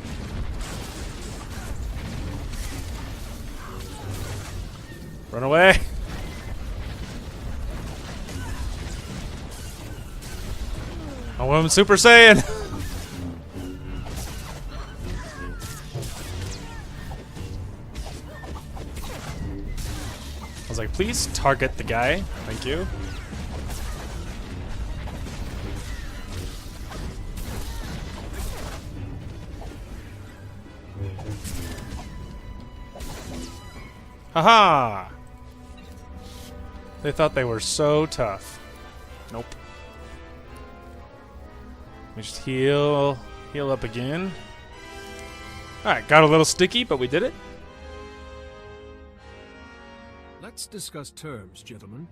Speaker 1: Run away. Oh, I'm Super Saiyan. I was like, please target the guy. Thank you. Haha! They thought they were so tough. Nope. Let me just heal up again. Alright, got a little sticky, but we did it.
Speaker 3: Let's discuss terms, gentlemen.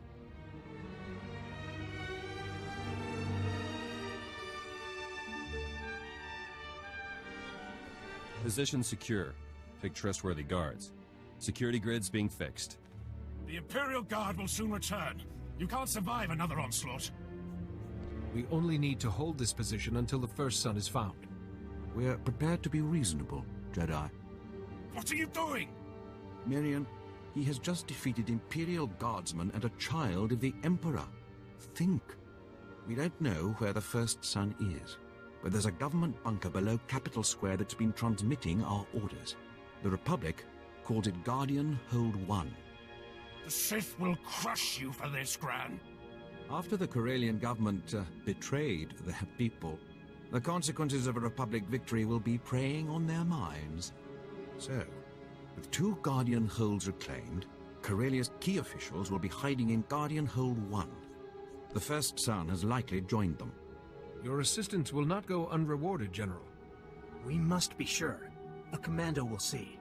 Speaker 19: Position secure. Pick trustworthy guards. Security grids being fixed.
Speaker 20: The Imperial Guard will soon return. You can't survive another onslaught.
Speaker 3: We only need to hold this position until the first son is found.
Speaker 18: We're prepared to be reasonable, Jedi.
Speaker 20: What are you doing?
Speaker 18: Miriam, he has just defeated Imperial Guardsmen and a child of the Emperor. Think. We don't know where the first son is, but there's a government bunker below Capital Square that's been transmitting our orders. The Republic calls it Guardian Hold 1.
Speaker 20: The Sith will crush you for this, Gran.
Speaker 18: After the Corellian government betrayed their people, the consequences of a Republic victory will be preying on their minds. So, with 2 Guardian Holds reclaimed, Corellia's key officials will be hiding in Guardian Hold 1. The first son has likely joined them.
Speaker 3: Your assistance will not go unrewarded, General.
Speaker 15: We must be sure. A commando will see.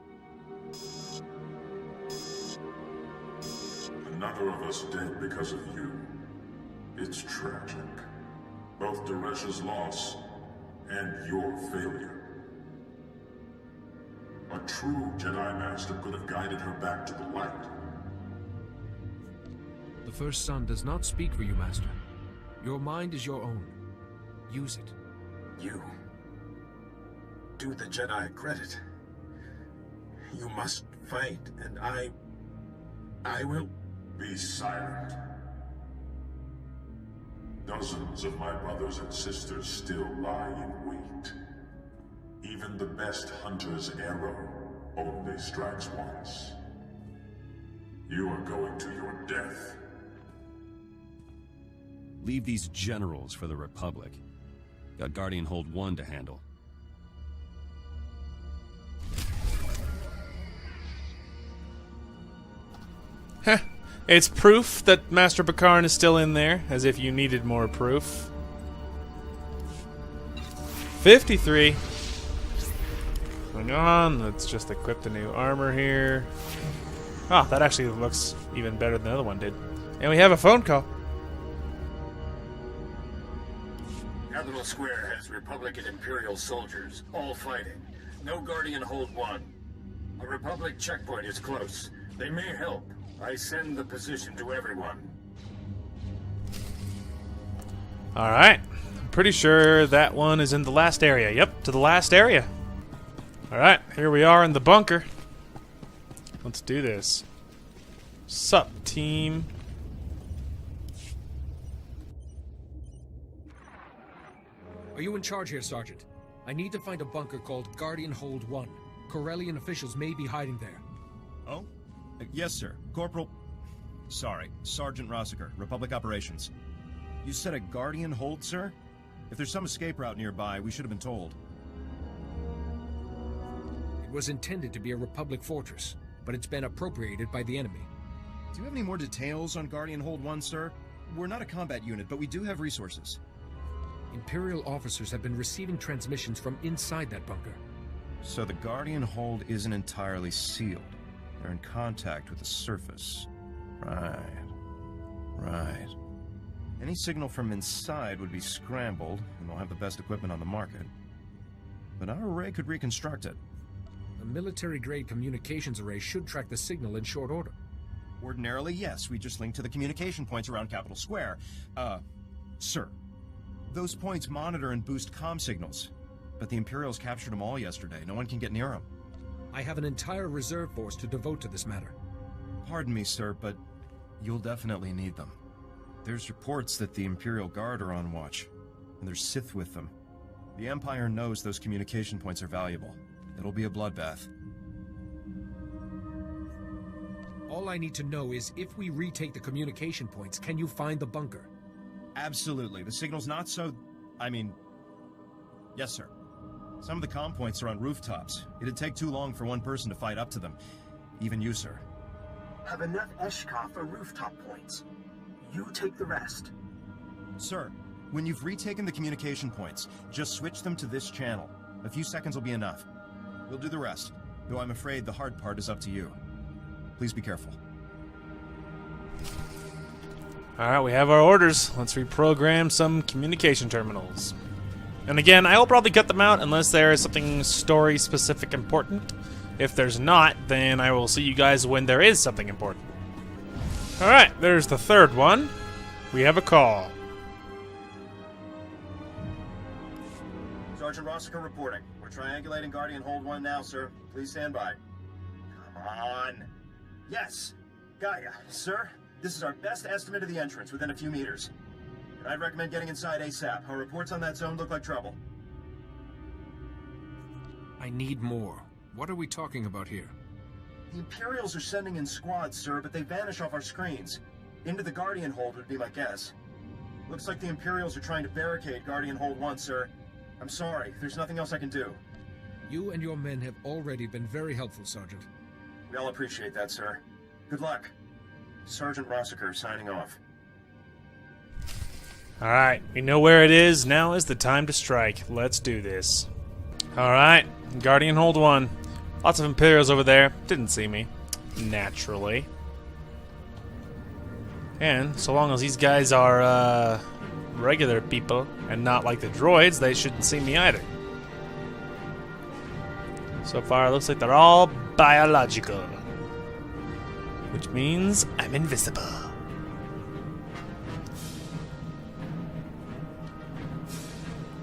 Speaker 11: Another of us dead because of you. It's tragic. Both Daresh's loss and your failure. A true Jedi Master could have guided her back to the light.
Speaker 3: The first son does not speak for you, Master. Your mind is your own. Use it.
Speaker 2: You do the Jedi credit. You must fight, and I will...
Speaker 11: Be silent. Dozens of my brothers and sisters still lie in wait. Even the best hunter's arrow only strikes once. You are going to your death.
Speaker 19: Leave these generals for the Republic. Got Guardian Hold 1 to handle.
Speaker 1: Heh. It's proof that Master Bakarn is still in there, as if you needed more proof. 53. Hang on, let's just equip the new armor here. Ah, that actually looks even better than the other one did. And we have a phone call.
Speaker 2: Capital Square has Republic and Imperial soldiers, all fighting. No Guardian Hold 1. A Republic checkpoint is close. They may help. I send the position to everyone.
Speaker 1: Alright. I'm pretty sure that one is in the last area. Yep, to the last area. Alright, here we are in the bunker. Let's do this. Sup, team?
Speaker 3: Are you in charge here, Sergeant? I need to find a bunker called Guardian Hold 1. Corellian officials may be hiding there.
Speaker 21: Oh? Yes, sir. Corporal... Sorry, Sergeant Rossiker, Republic Operations. You said a Guardian Hold, sir? If there's some escape route nearby, we should have been told.
Speaker 3: It was intended to be a Republic fortress, but it's been appropriated by the enemy.
Speaker 21: Do you have any more details on Guardian Hold 1, sir? We're not a combat unit, but we do have resources.
Speaker 3: Imperial officers have been receiving transmissions from inside that bunker.
Speaker 21: So the Guardian Hold isn't entirely sealed. They're in contact with the surface. Right. Any signal from inside would be scrambled, and they'll have the best equipment on the market. But our array could reconstruct it.
Speaker 3: A military-grade communications array should track the signal in short order.
Speaker 21: Ordinarily, yes. We just link to the communication points around Capital Square. Sir. Those points monitor and boost comm signals. But the Imperials captured them all yesterday. No one can get near them.
Speaker 3: I have an entire reserve force to devote to this matter.
Speaker 21: Pardon me, sir, but you'll definitely need them. There's reports that the Imperial Guard are on watch, and there's Sith with them. The Empire knows those communication points are valuable. It'll be a bloodbath.
Speaker 3: All I need to know is if we retake the communication points, can you find the bunker?
Speaker 21: Absolutely. The signal's not so... Yes, sir. Some of the comm points are on rooftops. It'd take too long for one person to fight up to them. Even you, sir.
Speaker 15: Have enough Eshka for rooftop points. You take the rest.
Speaker 21: Sir, when you've retaken the communication points, just switch them to this channel. A few seconds will be enough. We'll do the rest, though I'm afraid the hard part is up to you. Please be careful.
Speaker 1: Alright, we have our orders. Let's reprogram some communication terminals. And again, I will probably cut them out unless there is something story-specific important. If there's not, then I will see you guys when there is something important. Alright, there's the third one. We have a call.
Speaker 21: Sergeant Rossiker reporting. We're triangulating Guardian Hold 1 now, sir. Please stand by. Come on. Yes. Gaia, sir. This is our best estimate of the entrance, within a few meters. And I'd recommend getting inside ASAP. Our reports on that zone look like trouble.
Speaker 3: I need more. What are we talking about here?
Speaker 21: The Imperials are sending in squads, sir, but they vanish off our screens. Into the Guardian Hold would be my guess. Looks like the Imperials are trying to barricade Guardian Hold 1, sir. I'm sorry. There's nothing else I can do.
Speaker 3: You and your men have already been very helpful, Sergeant.
Speaker 21: We all appreciate that, sir. Good luck. Sergeant Rossiker signing off.
Speaker 1: Alright, we know where it is. Now is the time to strike. Let's do this. Alright, Guardian Hold 1. Lots of Imperials over there. Didn't see me. Naturally. And so long as these guys are regular people and not like the droids, they shouldn't see me either. So far, it looks like they're all biological. Which means I'm invisible.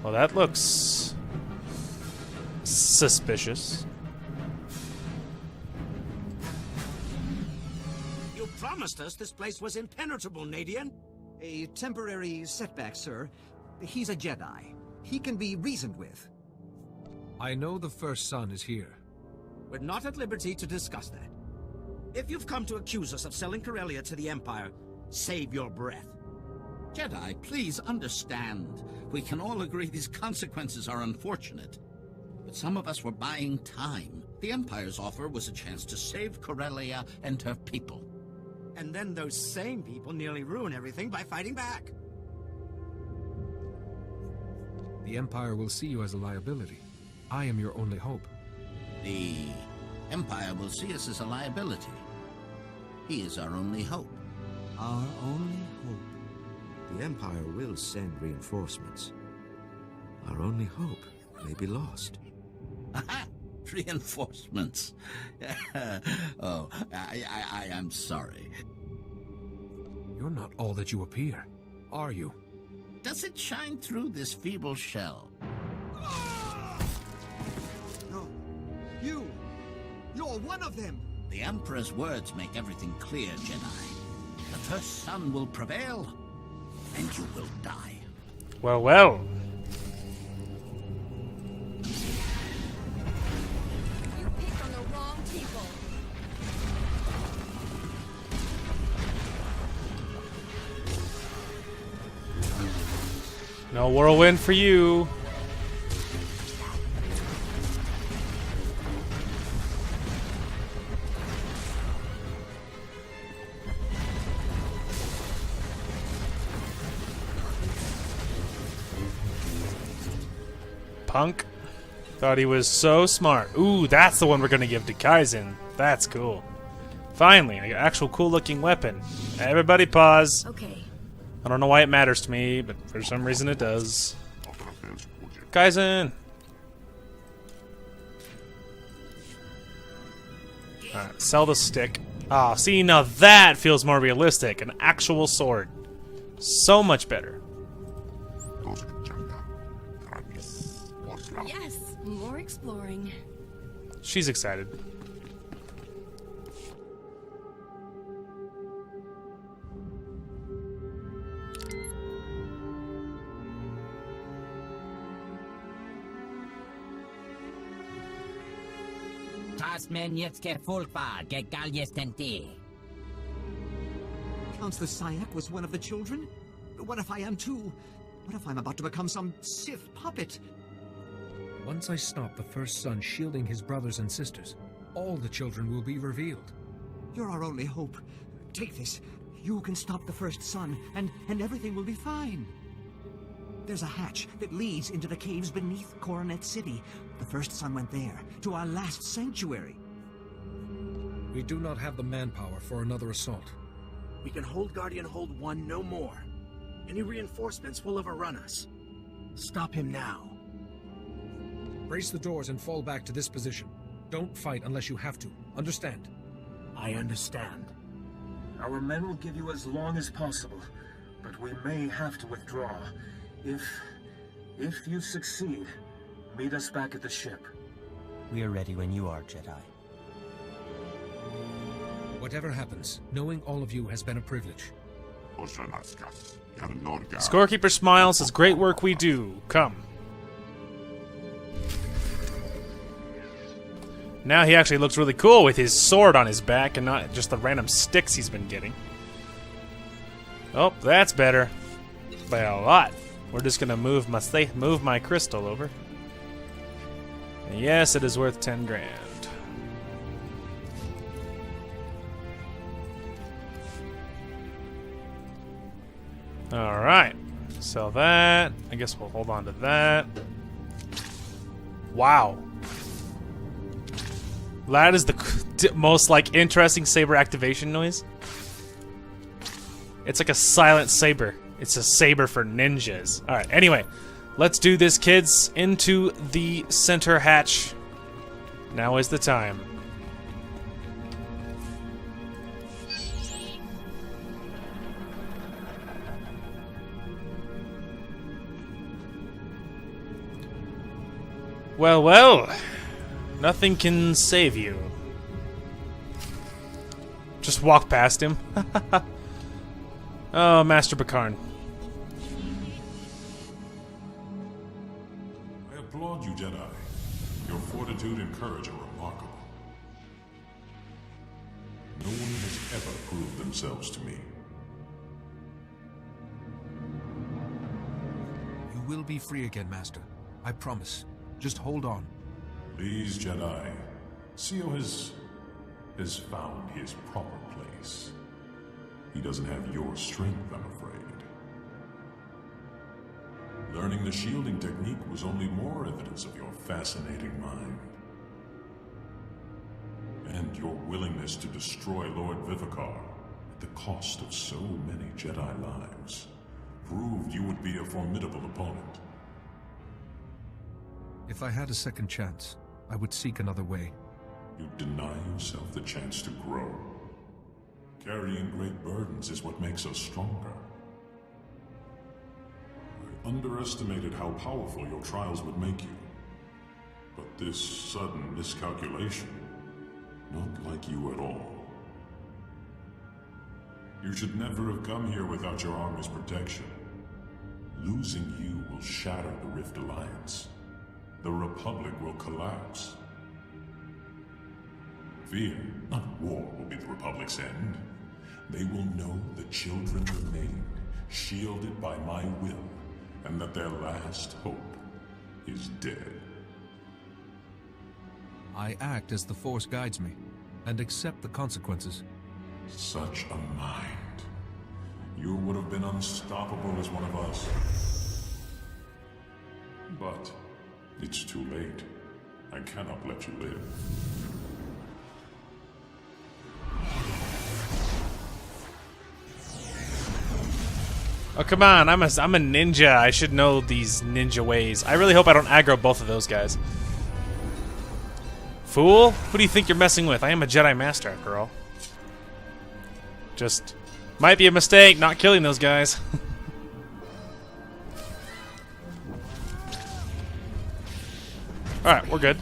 Speaker 1: Well, that looks suspicious.
Speaker 4: You promised us this place was impenetrable, Nadia.
Speaker 22: A temporary setback, sir. He's a Jedi. He can be reasoned with.
Speaker 3: I know the first son is here.
Speaker 4: We're not at liberty to discuss that. If you've come to accuse us of selling Corellia to the Empire, save your breath.
Speaker 6: Jedi, please understand. We can all agree these consequences are unfortunate. But some of us were buying time. The Empire's offer was a chance to save Corellia and her people.
Speaker 4: And then those same people nearly ruin everything by fighting back.
Speaker 3: The Empire will see you as a liability. I am your only hope.
Speaker 6: The Empire will see us as a liability. He is our only hope.
Speaker 18: Our only hope. The Empire will send reinforcements. Our only hope may be lost.
Speaker 6: Aha! Reinforcements. Oh, I am sorry.
Speaker 3: You're not all that you appear, are you?
Speaker 6: Does it shine through this feeble shell?
Speaker 22: No. You're one of them!
Speaker 6: The Emperor's words make everything clear, Jedi. The first son will prevail, and you will die.
Speaker 1: Well, well.
Speaker 13: You picked on the wrong people.
Speaker 1: No whirlwind for you. Punk. Thought he was so smart. Ooh, that's the one we're gonna give to Kaizen. That's cool. Finally, an actual cool looking weapon. Everybody pause.
Speaker 13: Okay.
Speaker 1: I don't know why it matters to me, but for some reason it does. Kaizen! Alright, sell the stick. Ah, see, now that feels more realistic. An actual sword. So much better.
Speaker 13: Yes, more exploring.
Speaker 1: She's excited.
Speaker 22: Counselor Sayak was one of the children? What if I am too? What if I'm about to become some Sith puppet?
Speaker 3: Once I stop the first son shielding his brothers and sisters, all the children will be revealed.
Speaker 22: You're our only hope. Take this. You can stop the first son, and everything will be fine. There's a hatch that leads into the caves beneath Coronet City. The first son went there, to our last sanctuary.
Speaker 3: We do not have the manpower for another assault.
Speaker 15: We can hold Guardian Hold 1 no more. Any reinforcements will overrun us. Stop him now.
Speaker 3: Brace the doors and fall back to this position. Don't fight unless you have to. Understand?
Speaker 15: I understand.
Speaker 2: Our men will give you as long as possible, but we may have to withdraw. If you succeed, meet us back at the ship.
Speaker 5: We are ready when you are, Jedi.
Speaker 3: Whatever happens, knowing all of you has been a privilege.
Speaker 1: Scorekeeper smiles, says, great work we do. Come. Now he actually looks really cool with his sword on his back and not just the random sticks he's been getting. Oh, that's better. By a lot. We're just gonna move my crystal over. And yes, it is worth 10 grand. Alright. Sell that. I guess we'll hold on to that. Wow. That is the most, like, interesting saber activation noise. It's like a silent saber. It's a saber for ninjas. Alright, anyway. Let's do this, kids. Into the center hatch. Now is the time. Well, well. Nothing can save you. Just walk past him. Oh, Master Bakarn.
Speaker 11: I applaud you, Jedi. Your fortitude and courage are remarkable. No one has ever proved themselves to me.
Speaker 3: You will be free again, Master. I promise. Just hold on.
Speaker 11: Please, Jedi. Syo has found his proper place. He doesn't have your strength, I'm afraid. Learning the shielding technique was only more evidence of your fascinating mind. And your willingness to destroy Lord Vivicar at the cost of so many Jedi lives proved you would be a formidable opponent.
Speaker 3: If I had a second chance, I would seek another way.
Speaker 11: You deny yourself the chance to grow. Carrying great burdens is what makes us stronger. I underestimated how powerful your trials would make you. But this sudden miscalculation, not like you at all. You should never have come here without your army's protection. Losing you will shatter the Rift Alliance. The Republic will collapse. Fear, not war, will be the Republic's end. They will know the children remained, shielded by my will, and that their last hope is dead.
Speaker 3: I act as the Force guides me, and accept the consequences.
Speaker 11: Such a mind. You would have been unstoppable as one of us. But it's too late. I cannot let you live.
Speaker 1: Oh, come on. I'm a ninja. I should know these ninja ways. I really hope I don't aggro both of those guys. Fool? Who do you think you're messing with? I am a Jedi Master, after all. Just might be a mistake not killing those guys. Alright, we're good.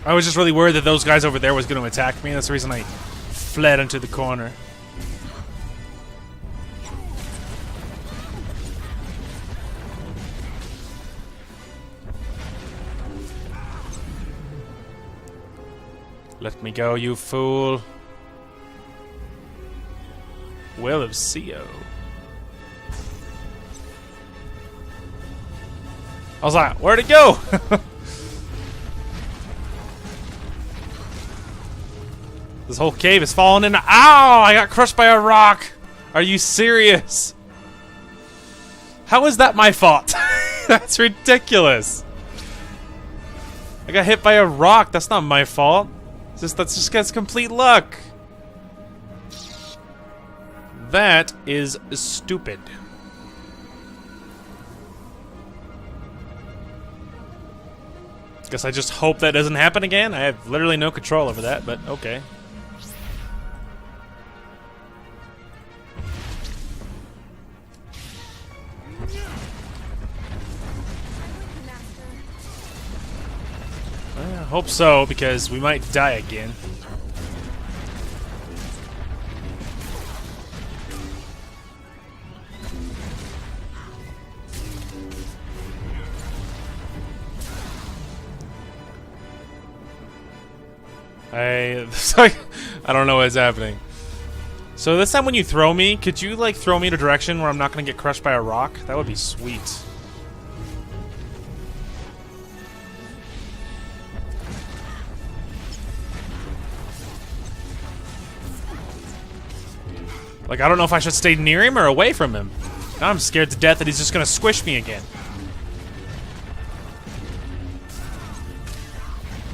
Speaker 1: I was just really worried that those guys over there was going to attack me. That's the reason I fled into the corner. Let me go, you fool. Will of Syo. I was like, where'd it go? This whole cave is falling in. Ow! I got crushed by a rock. Are you serious? How is that my fault? That's ridiculous. I got hit by a rock. That's not my fault. That's complete luck. That is stupid. Guess I just hope that doesn't happen again. I have literally no control over that, but okay. I hope so, because we might die again. I don't know what's happening. So this time when you throw me, could you like throw me in a direction where I'm not going to get crushed by a rock? That would be sweet. Like, I don't know if I should stay near him or away from him. Now I'm scared to death that he's just going to squish me again.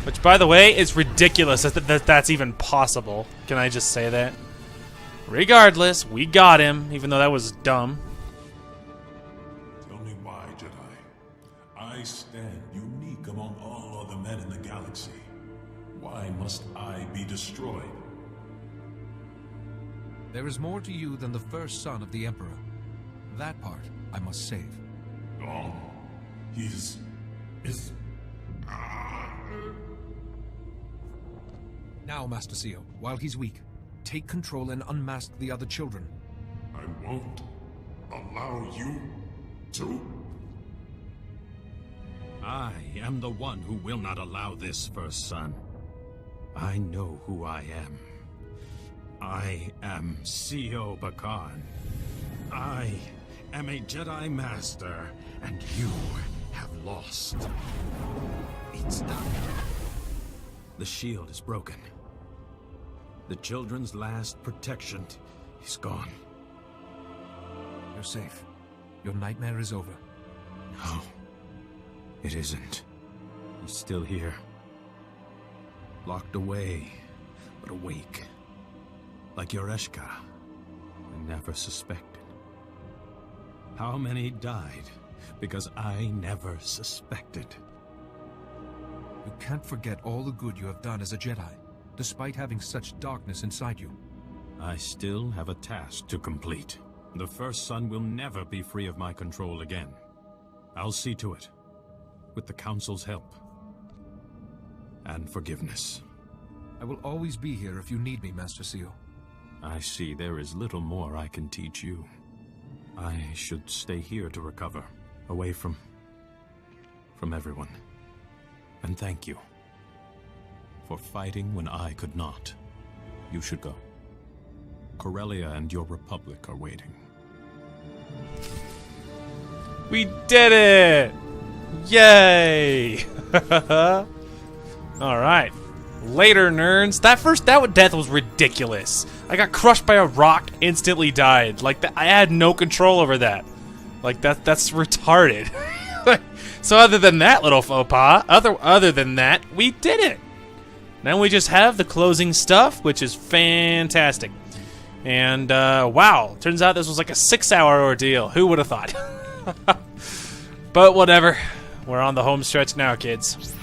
Speaker 1: Which, by the way, is ridiculous that that's even possible. Can I just say that? Regardless, we got him, even though that was dumb.
Speaker 11: Tell me why, Jedi. I stand unique among all other men in the galaxy. Why must I be destroyed?
Speaker 3: There is more to you than the first son of the Emperor. That part I must save.
Speaker 11: Oh, he's...
Speaker 3: Now, Master Syo, while he's weak, take control and unmask the other children.
Speaker 11: I won't allow you to.
Speaker 20: I am the one who will not allow this, first son. I know who I am. I am Syo Bakarns. I am a Jedi Master, and you have lost. It's done. The shield is broken. The children's last protection is gone.
Speaker 3: You're safe. Your nightmare is over.
Speaker 20: No, it isn't. He's still here. Locked away, but awake. Like Yoreshka, I never suspected. How many died because I never suspected?
Speaker 3: You can't forget all the good you have done as a Jedi, despite having such darkness inside you.
Speaker 20: I still have a task to complete. The first son will never be free of my control again. I'll see to it, with the Council's help. And forgiveness.
Speaker 3: I will always be here if you need me, Master Syo.
Speaker 20: I see there is little more I can teach you. I should stay here to recover, away from everyone. And thank you for fighting when I could not. You should go. Corellia and your Republic are waiting.
Speaker 1: We did it! Yay! Alright. Later, nerds. That death was ridiculous. I got crushed by a rock, instantly died. Like, I had no control over that. Like, that's retarded. So other than that little faux pas, other than that, we did it. Now we just have the closing stuff, which is fantastic. And, wow. Turns out this was like a 6-hour ordeal. Who would have thought? But whatever. We're on the home stretch now, kids.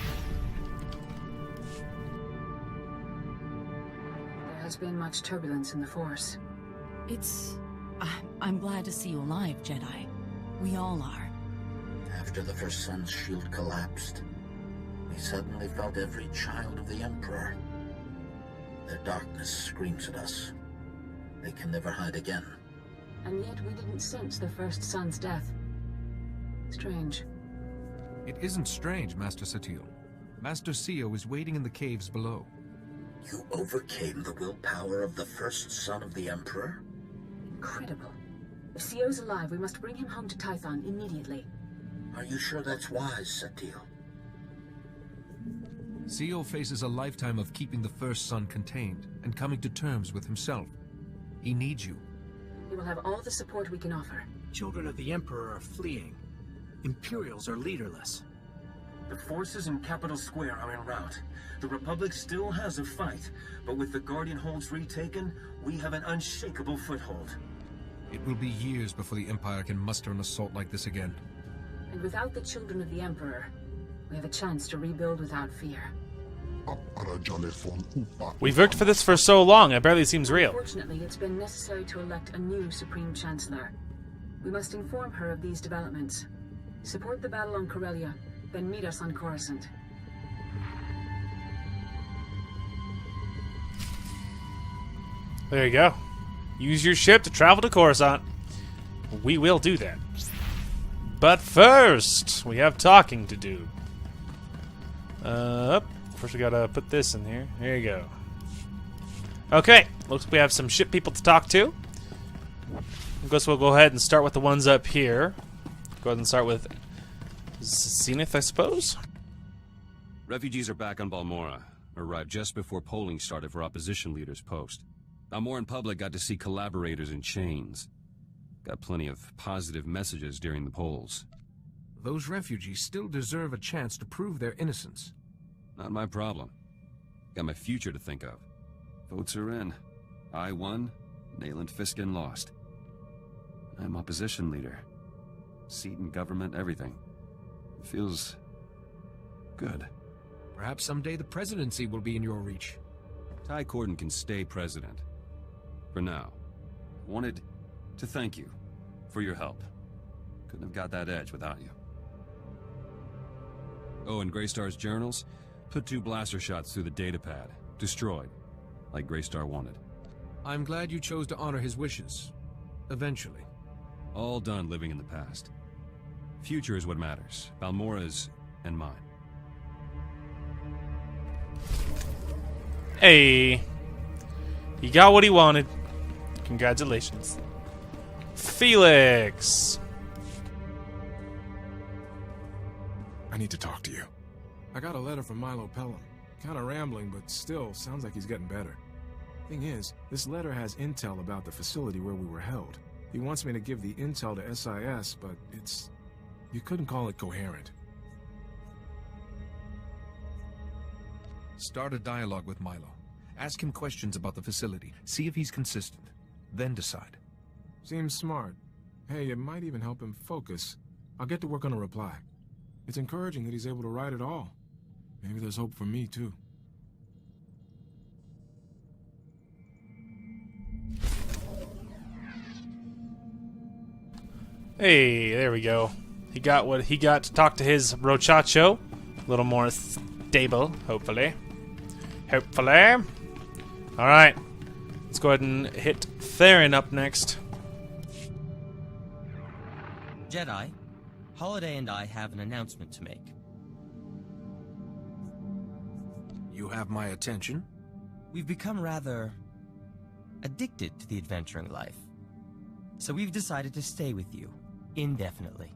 Speaker 7: There has been much turbulence in the Force.
Speaker 13: I'm glad to see you alive, Jedi. We all are.
Speaker 6: After the First Son's shield collapsed, we suddenly felt every child of the Emperor. Their darkness screams at us. They can never hide again.
Speaker 7: And yet we didn't sense the First Son's death. Strange.
Speaker 3: It isn't strange, Master Satele. Master Syo is waiting in the caves below.
Speaker 6: You overcame the willpower of the First Son of the Emperor?
Speaker 7: Incredible. If Syo's alive, we must bring him home to Tython immediately.
Speaker 6: Are you sure that's wise, Satele?
Speaker 3: Syo faces a lifetime of keeping the First Son contained and coming to terms with himself. He needs you.
Speaker 7: We will have all the support we can offer.
Speaker 15: Children of the Emperor are fleeing. Imperials are leaderless.
Speaker 2: The forces in Capital Square are en route. The Republic still has a fight, but with the Guardian Holds retaken, we have an unshakable foothold.
Speaker 3: It will be years before the Empire can muster an assault like this again.
Speaker 7: And without the children of the Emperor, we have a chance to rebuild without fear.
Speaker 1: We've worked for this for so long, it barely seems real.
Speaker 7: Unfortunately, it's been necessary to elect a new Supreme Chancellor. We must inform her of these developments. Support the battle on Corellia, then meet us on Coruscant.
Speaker 1: There you go. Use your ship to travel to Coruscant. We will do that. But first, we have talking to do. First we gotta put this in here. There you go. Okay, looks like we have some ship people to talk to. I guess we'll go ahead and start with the ones up here. Go ahead and start with Zenith, I suppose.
Speaker 19: Refugees are back on Balmorra. Arrived just before polling started for opposition leaders' post. Balmoran public got to see collaborators in chains. Got plenty of positive messages during the polls.
Speaker 3: Those refugees still deserve a chance to prove their innocence.
Speaker 19: Not my problem. Got my future to think of. Votes are in. I won, Nayland Fiskin lost. I'm opposition leader. Seat in government, everything. It feels good.
Speaker 3: Perhaps someday the presidency will be in your reach.
Speaker 19: Ty Corden can stay president. For now. Wanted to thank you for your help. Couldn't have got that edge without you. Oh, and Greystar's journals? Put 2 blaster shots through the datapad. Destroyed. Like Greystar wanted.
Speaker 3: I'm glad you chose to honor his wishes. Eventually.
Speaker 19: All done living in the past. Future is what matters. Balmora's and mine.
Speaker 1: Hey. He got what he wanted. Congratulations. Felix.
Speaker 10: I need to talk to you. I got a letter from Milo Pelham. Kinda rambling, but still sounds like he's getting better. Thing is, this letter has intel about the facility where we were held. He wants me to give the intel to SIS, but it's... you couldn't call it coherent.
Speaker 3: Start a dialogue with Milo. Ask him questions about the facility. See if he's consistent. Then decide.
Speaker 10: Seems smart. Hey, it might even help him focus. I'll get to work on a reply. It's encouraging that he's able to write it all. Maybe there's hope for me, too.
Speaker 1: Hey, there we go. He got what he got to talk to his Rochacho. A little more stable, hopefully. Hopefully. Alright. Let's go ahead and hit Theron up next.
Speaker 5: Jedi, Holiday and I have an announcement to make.
Speaker 3: You have my attention?
Speaker 5: We've become rather addicted to the adventuring life. So we've decided to stay with you indefinitely.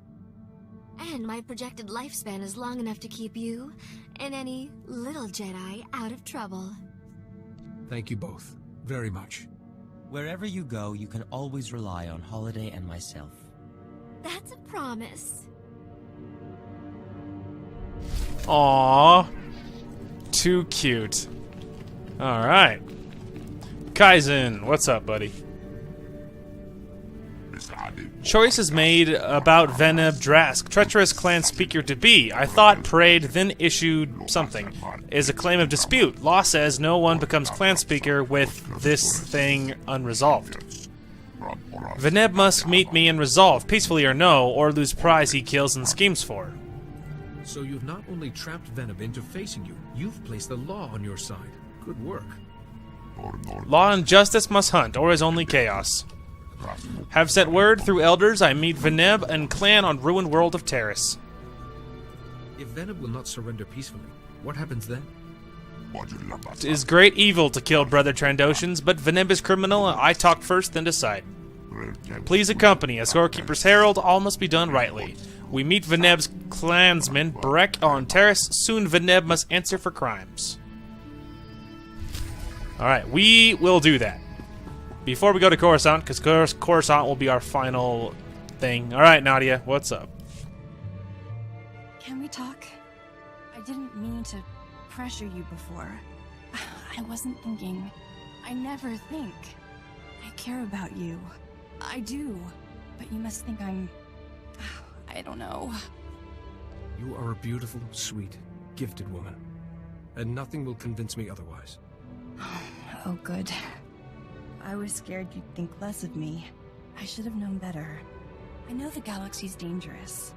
Speaker 9: And my projected lifespan is long enough to keep you and any little Jedi out of trouble.
Speaker 3: Thank you both. Very much.
Speaker 5: Wherever you go, you can always rely on Holiday and myself.
Speaker 9: That's a promise.
Speaker 1: Aww. Too cute. Alright. Kaizen, what's up, buddy? Choices made about Veneb Drask, treacherous clan speaker to be. I thought, prayed, then issued something. Is a claim of dispute. Law says no one becomes clan speaker with this thing unresolved. Veneb must meet me and resolve, peacefully or no, or lose prize he kills and schemes for.
Speaker 3: So you've not only trapped Veneb into facing you, you've placed the law on your side. Good work.
Speaker 1: Law and justice must hunt, or is only chaos. Have sent word through elders I meet Veneb and clan on ruined world of Terrace.
Speaker 3: If Veneb will not surrender peacefully, what happens then?
Speaker 1: It is great evil to kill brother Trandoshans, but Veneb is criminal and I talk first then decide. Please accompany, as Scorekeeper's herald, all must be done rightly. We meet Veneb's clansman, Breck, on Terrace. Soon Veneb must answer for crimes. Alright, we will do that. Before we go to Coruscant, because Coruscant will be our final thing. Alright, Nadia, what's up?
Speaker 13: Can we talk? I didn't mean to pressure you before. I wasn't thinking. I never think. I care about you. I do. But you must think I'm... I don't know.
Speaker 3: You are a beautiful, sweet, gifted woman. And nothing will convince me otherwise.
Speaker 13: Oh, good. I was scared you'd think less of me. I should have known better. I know the galaxy's dangerous.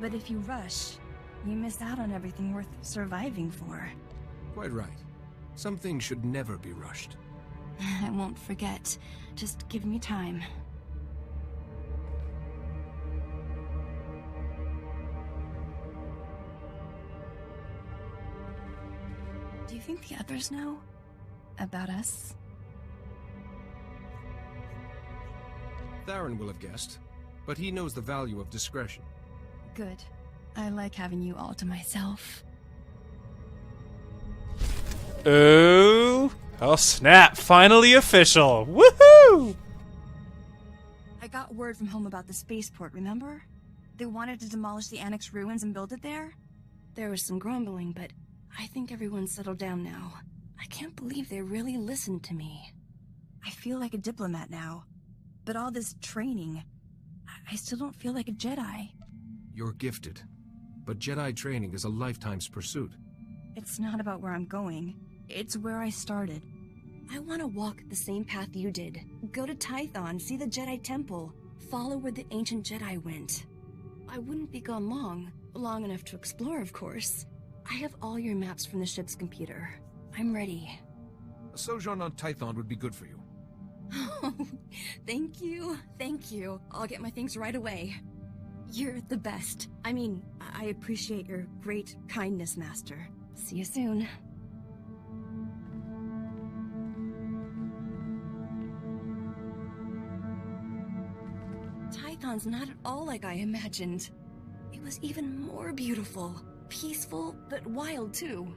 Speaker 13: But if you rush, you miss out on everything worth surviving for.
Speaker 3: Quite right. Some things should never be rushed.
Speaker 13: I won't forget. Just give me time. Do you think the others know about us?
Speaker 3: Theron will have guessed, but he knows the value of discretion.
Speaker 13: Good. I like having you all to myself.
Speaker 1: Oh snap, finally official. Woohoo!
Speaker 13: I got word from home about the spaceport, remember? They wanted to demolish the Annex ruins and build it there? There was some grumbling, but I think everyone's settled down now. I can't believe they really listened to me. I feel like a diplomat now. But all this training, I still don't feel like a Jedi.
Speaker 3: You're gifted, but Jedi training is a lifetime's pursuit.
Speaker 13: It's not about where I'm going. It's where I started. I want to walk the same path you did. Go to Tython, see the Jedi Temple, follow where the ancient Jedi went. I wouldn't be gone long enough to explore, of course. I have all your maps from the ship's computer. I'm ready.
Speaker 3: A sojourn on Tython would be good for you.
Speaker 13: Oh, thank you. I'll get my things right away. You're the best. I mean, I appreciate your great kindness, Master. See you soon. Tython's not at all like I imagined. It was even more beautiful. Peaceful, but wild too.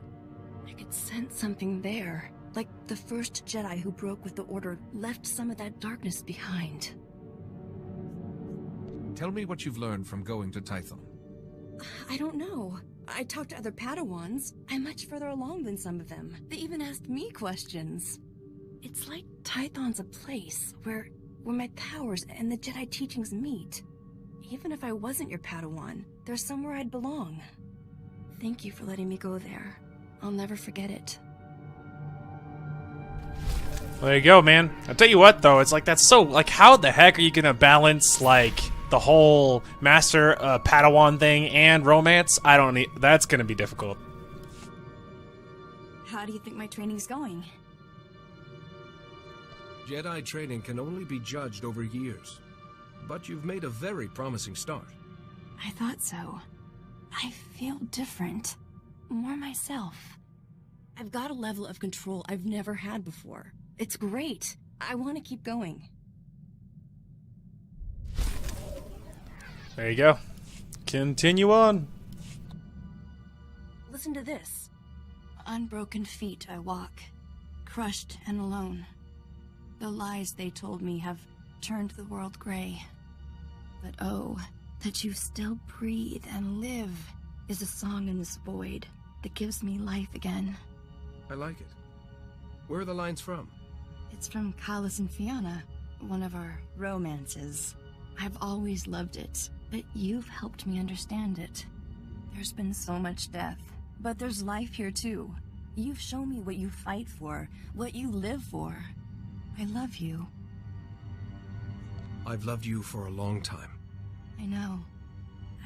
Speaker 13: I could sense something there. Like the first Jedi who broke with the Order left some of that darkness behind.
Speaker 3: Tell me what you've learned from going to Tython.
Speaker 13: I don't know. I talked to other Padawans. I'm much further along than some of them. They even asked me questions. It's like Tython's a place where my powers and the Jedi teachings meet. Even if I wasn't your Padawan, there's somewhere I'd belong. Thank you for letting me go there. I'll never forget it.
Speaker 1: There you go, man. I'll tell you what, though, it's like that's so like how the heck are you gonna balance like the whole master Padawan thing and romance? I don't need. That's gonna be difficult.
Speaker 13: How do you think my training's going?
Speaker 3: Jedi training can only be judged over years, but you've made a very promising start.
Speaker 13: I thought so. I feel different. More myself. I've got a level of control I've never had before. It's great. I want to keep going.
Speaker 1: There you go. Continue on.
Speaker 13: Listen to this. Unbroken feet I walk, crushed and alone. The lies they told me have turned the world gray. But oh, that you still breathe and live is a song in this void that gives me life again.
Speaker 3: I like it. Where are the lines from?
Speaker 13: It's from Kalas and Fianna, one of our romances. I've always loved it, but you've helped me understand it. There's been so much death, but there's life here too. You've shown me what you fight for, what you live for. I love you.
Speaker 3: I've loved you for a long time.
Speaker 13: I know.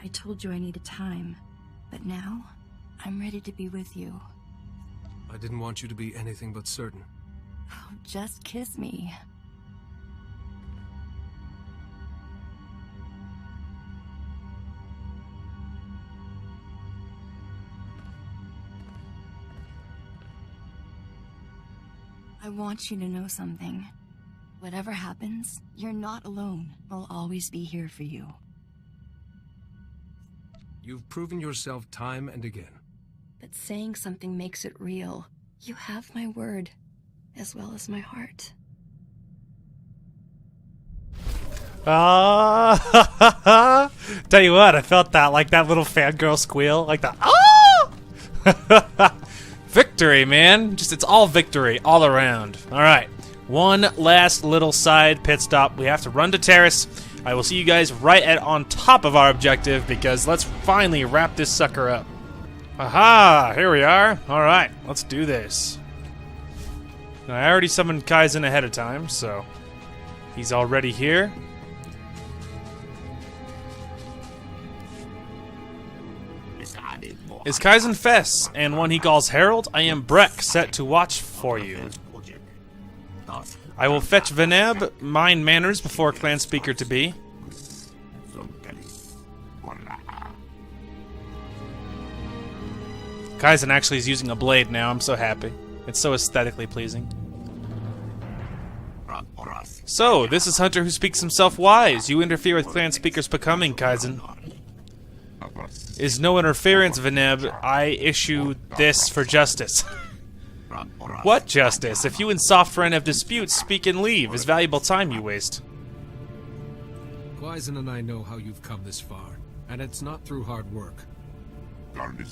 Speaker 13: I told you I needed time, but now I'm ready to be with you.
Speaker 3: I didn't want you to be anything but certain.
Speaker 13: Oh, just kiss me. I want you to know something. Whatever happens, you're not alone. I'll always be here for you.
Speaker 3: You've proven yourself time and again.
Speaker 13: But saying something makes it real. You have my word, as well as my heart.
Speaker 1: Tell you what, I felt that, like that little fangirl squeal, like the victory, man. Just, it's all victory, all around. Alright, one last little side pit stop. We have to run to Terrace. I will see you guys right on top of our objective, because let's finally wrap this sucker up. Aha! Here we are. Alright, let's do this. Now, I already summoned Kaizen ahead of time, so he's already here. Is Kaizen Fess, and one he calls Herald, I am Breck, set to watch for you. I will fetch Veneb, mind manners before clan speaker to be. Kaizen actually is using a blade now, I'm so happy. It's so aesthetically pleasing. So, this is Hunter who speaks himself wise. You interfere with clan speaker's becoming, Kaizen. Is no interference, Veneb. I issue this for justice. What justice? If you and Softren have disputes, speak and leave. Is valuable time you waste.
Speaker 3: Kaizen and I know how you've come this far, and it's not through hard work.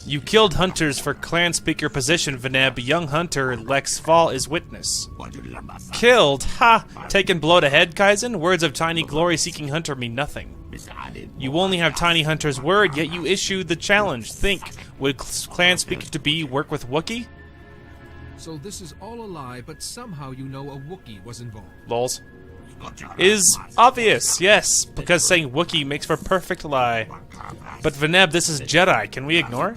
Speaker 1: You killed hunters for clan speaker position, Veneb. Young hunter Lex Fall is witness. Killed? Ha! Taken blow to head, Kaizen? Words of tiny glory-seeking hunter mean nothing. You only have tiny hunter's word, yet you issued the challenge. Think, would clan speaker to be work with Wookiee?
Speaker 3: So this is all a lie, but somehow you know a Wookiee was involved.
Speaker 1: Lols. Is obvious, yes, because saying Wookiee makes for perfect lie. But Veneb, this is Jedi. Can we ignore?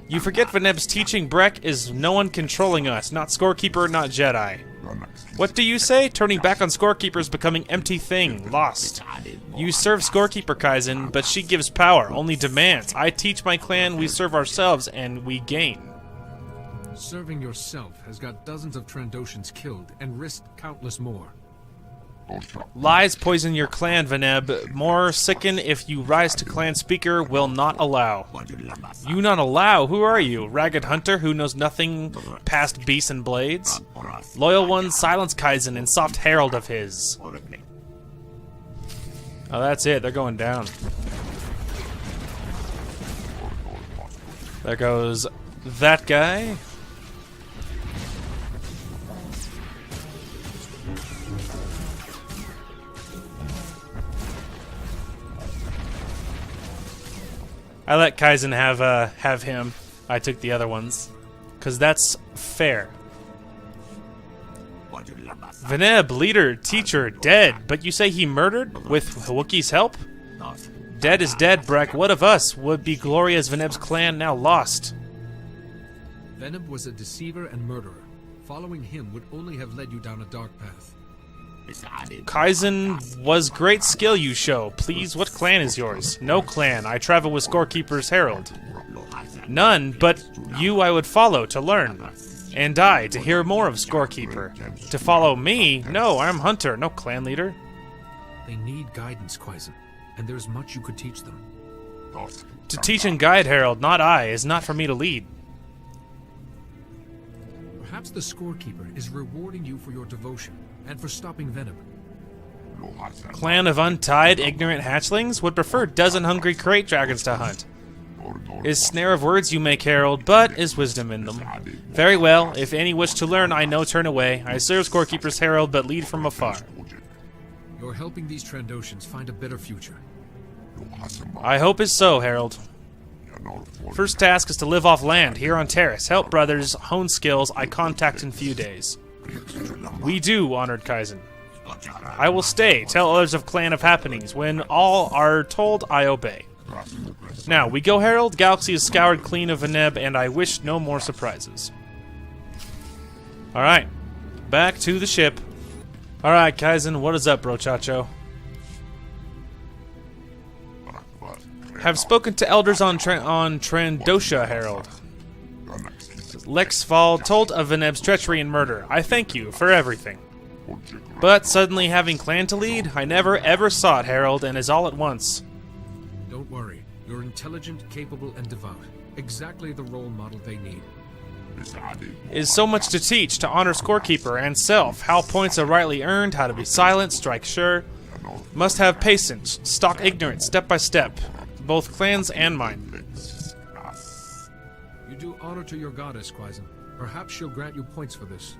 Speaker 1: You forget Veneb's teaching, Breck, is no one controlling us. Not Scorekeeper, not Jedi. What do you say? Turning back on Scorekeeper's becoming empty thing. Lost. You serve Scorekeeper, Kaizen, but she gives power, only demands. I teach my clan, we serve ourselves, and we gain.
Speaker 3: Serving yourself has got dozens of Trandoshans killed and risked countless more.
Speaker 1: Lies poison your clan, Veneb. More sicken if you rise to clan speaker will not allow. You not allow? Who are you? Ragged hunter who knows nothing past beasts and blades? Loyal one, silence Kaizen and soft herald of his. Oh, that's it. They're going down. There goes that guy. I let Kaizen have him. I took the other ones, cause that's fair. Veneb, leader, teacher, dead. But you say he murdered with Wookiee's help? Dead is dead, Breck. What of us? Would be glory as Veneb's clan now lost.
Speaker 3: Veneb was a deceiver and murderer. Following him would only have led you down a dark path.
Speaker 1: Kaizen was great skill you show. Please, what clan is yours? No clan. I travel with Scorekeeper's herald. None, but you I would follow to learn. And I, to hear more of Scorekeeper. To follow me? No, I'm Hunter, no clan leader.
Speaker 3: They need guidance, Kaizen, and there's much you could teach them.
Speaker 1: To teach and guide, Herald, not I, is not for me to lead.
Speaker 3: Perhaps the Scorekeeper is rewarding you for your devotion, and for stopping Veneb.
Speaker 1: Clan of untied, ignorant hatchlings would prefer dozen hungry crate dragons to hunt. Is snare of words you make, Herald, but is wisdom in them. Very well, if any wish to learn, I know turn away. I serve Scorekeeper's herald, but lead from afar.
Speaker 3: You're helping these Trandoshans find a better future.
Speaker 1: I hope it's so, Herald. First task is to live off land here on Terrace. Help brothers hone skills I contact in few days. We do, Honored Kaizen. I will stay. Tell others of Clan of Happenings. When all are told, I obey. Now, we go, Herald. Galaxy is scoured clean of Veneb, and I wish no more surprises. Alright. Back to the ship. Alright, Kaizen, what is up, brochacho? Have spoken to elders on Trandosha, Herald. Lexval told of Veneb's treachery and murder. I thank you for everything. But suddenly having clan to lead, I never ever saw it, Herald, and is all at once.
Speaker 3: Don't worry. You're intelligent, capable, and devout. Exactly the role model they need.
Speaker 1: Is so much to teach, to honor scorekeeper and self, how points are rightly earned, how to be silent, strike sure. Must have patience, stalk ignorance, step by step. Both clans and mine.
Speaker 3: You do honor to your goddess, Kaizen. Perhaps she'll grant you points for this.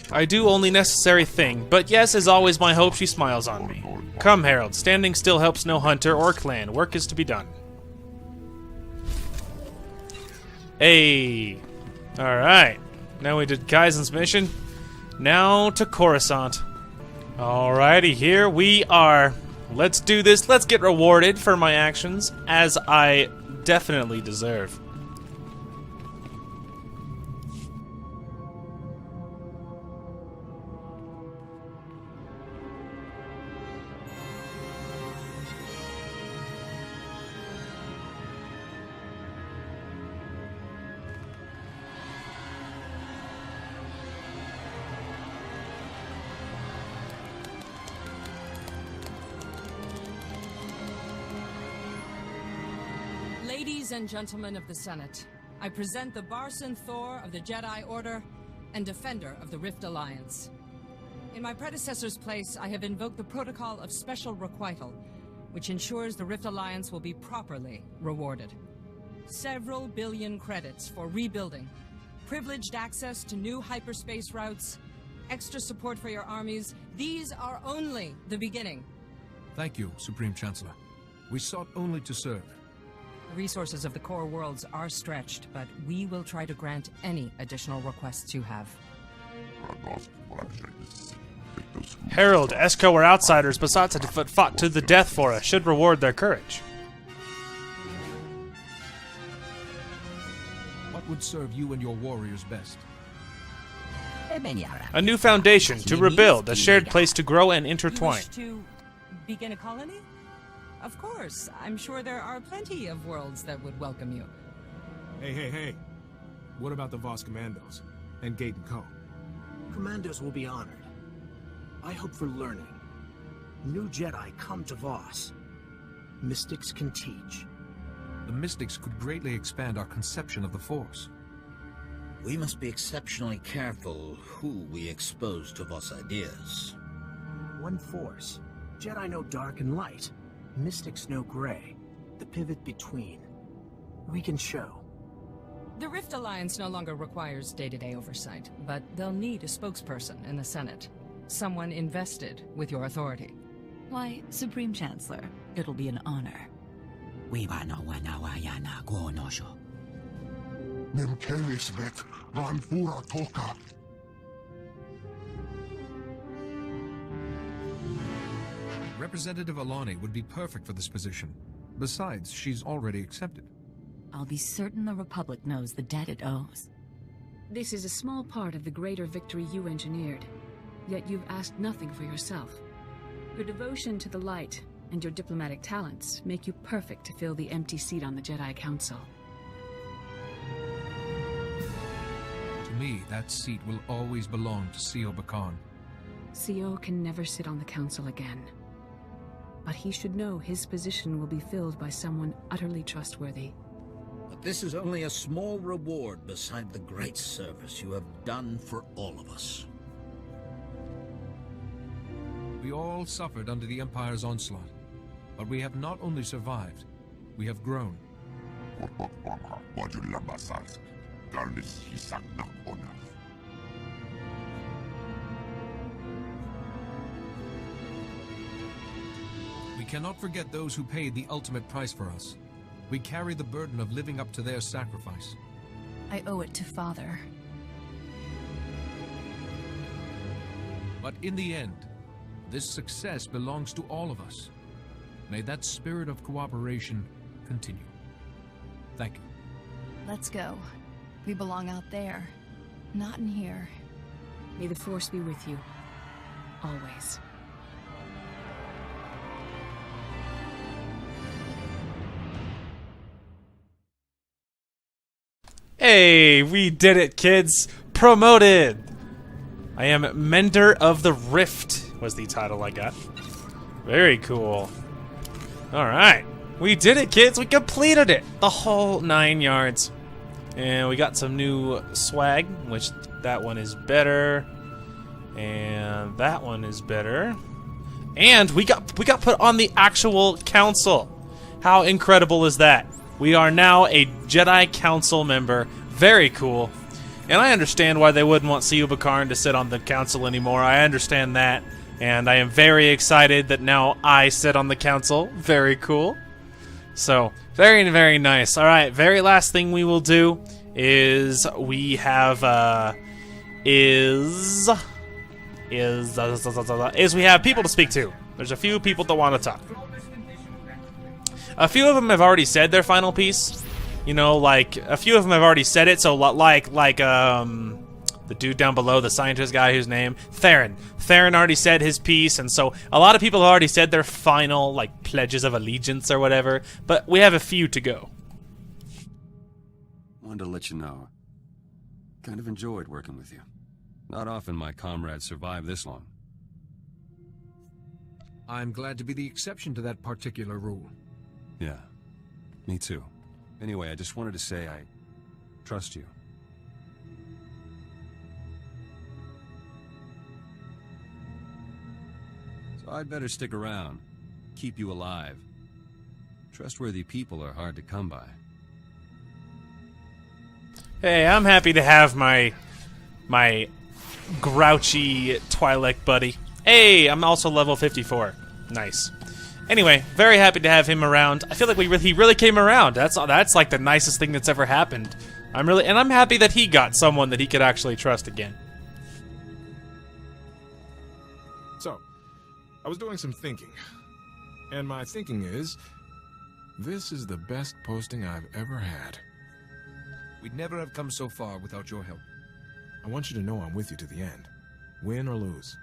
Speaker 1: I do only necessary thing, but yes, as always, my hope she smiles on me. Come, Herald. Standing still helps no hunter or clan. Work is to be done. Hey. Alright. Now we did Kaizen's mission. Now to Coruscant. Alrighty, here we are. Let's do this. Let's get rewarded for my actions, as I definitely deserve.
Speaker 12: Ladies and gentlemen of the Senate, I present the Barson Thor of the Jedi Order and Defender of the Rift Alliance. In my predecessor's place, I have invoked the Protocol of Special Requital, which ensures the Rift Alliance will be properly rewarded. Several billion credits for rebuilding, privileged access to new hyperspace routes, extra support for your armies. These are only the beginning.
Speaker 3: Thank you, Supreme Chancellor. We sought only to serve.
Speaker 12: The resources of the core worlds are stretched, but we will try to grant any additional requests you have.
Speaker 1: Herald, Esco are outsiders, but fought to the death for us. Should reward their courage.
Speaker 3: What would serve you and your warriors best?
Speaker 1: A new foundation to rebuild, a shared place to grow and intertwine.
Speaker 12: You wish to begin a colony? Of course. I'm sure there are plenty of worlds that would welcome you.
Speaker 10: Hey. What about the Voss Commandos? And Gate & Co.?
Speaker 15: Commandos will be honored. I hope for learning. New Jedi come to Voss. Mystics can teach.
Speaker 3: The Mystics could greatly expand our conception of the Force.
Speaker 6: We must be exceptionally careful who we expose to Voss ideas.
Speaker 15: One Force. Jedi know dark and light. Mystics know gray. The pivot between. We can show.
Speaker 12: The Rift Alliance no longer requires day-to-day oversight, but they'll need a spokesperson in the Senate. Someone invested with your authority.
Speaker 14: Why, Supreme Chancellor, it'll be an honor.
Speaker 3: Representative Alani would be perfect for this position. Besides, she's already accepted.
Speaker 14: I'll be certain the Republic knows the debt it owes.
Speaker 7: This is a small part of the greater victory you engineered, yet you've asked nothing for yourself. Your devotion to the light and your diplomatic talents make you perfect to fill the empty seat on the Jedi Council.
Speaker 3: To me, that seat will always belong to Syo Bakarns.
Speaker 7: Syo can never sit on the Council again. But he should know his position will be filled by someone utterly trustworthy.
Speaker 6: But this is only a small reward beside the great service you have done for all of us.
Speaker 3: We all suffered under the Empire's onslaught, but we have not only survived, we have grown. cannot forget those who paid the ultimate price for us. We carry the burden of living up to their sacrifice.
Speaker 13: I owe it to Father.
Speaker 3: But in the end, this success belongs to all of us. May that spirit of cooperation continue. Thank you.
Speaker 13: Let's go. We belong out there, not in here.
Speaker 7: May the Force be with you. Always.
Speaker 1: Hey, we did it, kids! Promoted! I am Mender of the Rift, was the title I got. Very cool. Alright. We did it, kids! We completed it! The whole 9 yards. And we got some new swag, which that one is better. And that one is better. And we got put on the actual council. How incredible is that? We are now a Jedi Council member. Very cool. And I understand why they wouldn't want Syo Bakarns to sit on the council anymore. I understand that. And I am very excited that now I sit on the council. Very cool. So, very, very nice. Alright, very last thing we will do is we have, is we have people to speak to. There's a few people that want to talk. A few of them have already said their final piece. You know, like, a few of them have already said it, so like, the dude down below, the scientist guy whose name, Theron. Theron already said his piece, and so a lot of people have already said their final, like, pledges of allegiance or whatever, but we have a few to go.
Speaker 19: Wanted to let you know. Kind of enjoyed working with you. Not often my comrades survive this long.
Speaker 3: I'm glad to be the exception to that particular rule.
Speaker 19: Yeah, me too. Anyway, I just wanted to say I trust you. So I'd better stick around, keep you alive. Trustworthy people are hard to come by.
Speaker 1: Hey, I'm happy to have my grouchy Twi'lek buddy. Hey, I'm also level 54. Nice. Anyway, very happy to have him around. I feel like he really came around. That's like the nicest thing that's ever happened. I'm happy that he got someone that he could actually trust again.
Speaker 10: So, I was doing some thinking. And my thinking is, this is the best posting I've ever had.
Speaker 3: We'd never have come so far without your help.
Speaker 10: I want you to know I'm with you to the end. Win or lose.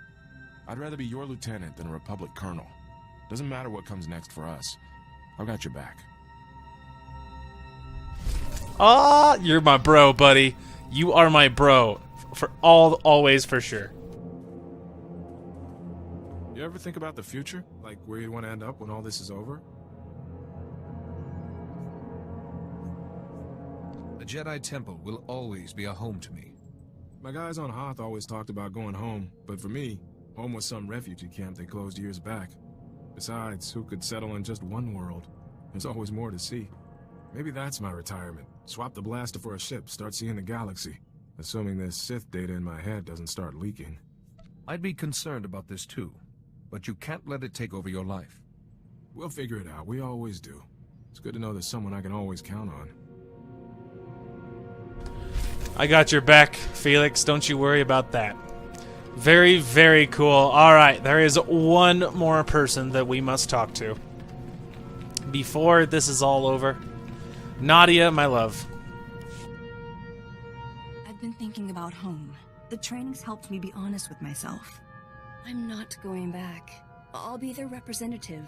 Speaker 10: I'd rather be your lieutenant than a Republic colonel. Doesn't matter what comes next for us. I've got your back.
Speaker 1: Ah, you're my bro, buddy. You are my bro. Always for sure.
Speaker 10: You ever think about the future? Like where you want to end up when all this is over?
Speaker 3: The Jedi Temple will always be a home to me.
Speaker 10: My guys on Hoth always talked about going home, but for me, home was some refugee camp they closed years back. Besides, who could settle in just one world? There's always more to see. Maybe that's my retirement. Swap the blaster for a ship, start seeing the galaxy. Assuming this Sith data in my head doesn't start leaking.
Speaker 3: I'd be concerned about this too, but you can't let it take over your life.
Speaker 10: We'll figure it out, we always do. It's good to know there's someone I can always count on.
Speaker 1: I got your back, Felix. Don't you worry about that. Very, very cool. Alright, there is one more person that we must talk to before this is all over. Nadia, my love.
Speaker 13: I've been thinking about home. The training's helped me be honest with myself. I'm not going back. I'll be their representative.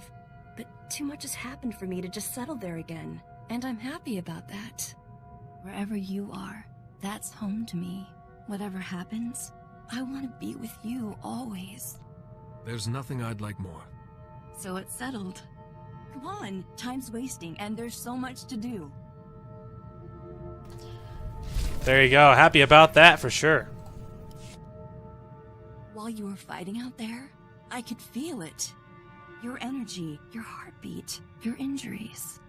Speaker 13: But too much has happened for me to just settle there again. And I'm happy about that. Wherever you are, that's home to me. Whatever happens, I want to be with you always.
Speaker 3: There's nothing I'd like more.
Speaker 13: So it's settled. Come on, time's wasting and there's so much to do.
Speaker 1: There you go. Happy about that for sure.
Speaker 13: While you were fighting out there, I could feel it. Your energy, your heartbeat, your injuries.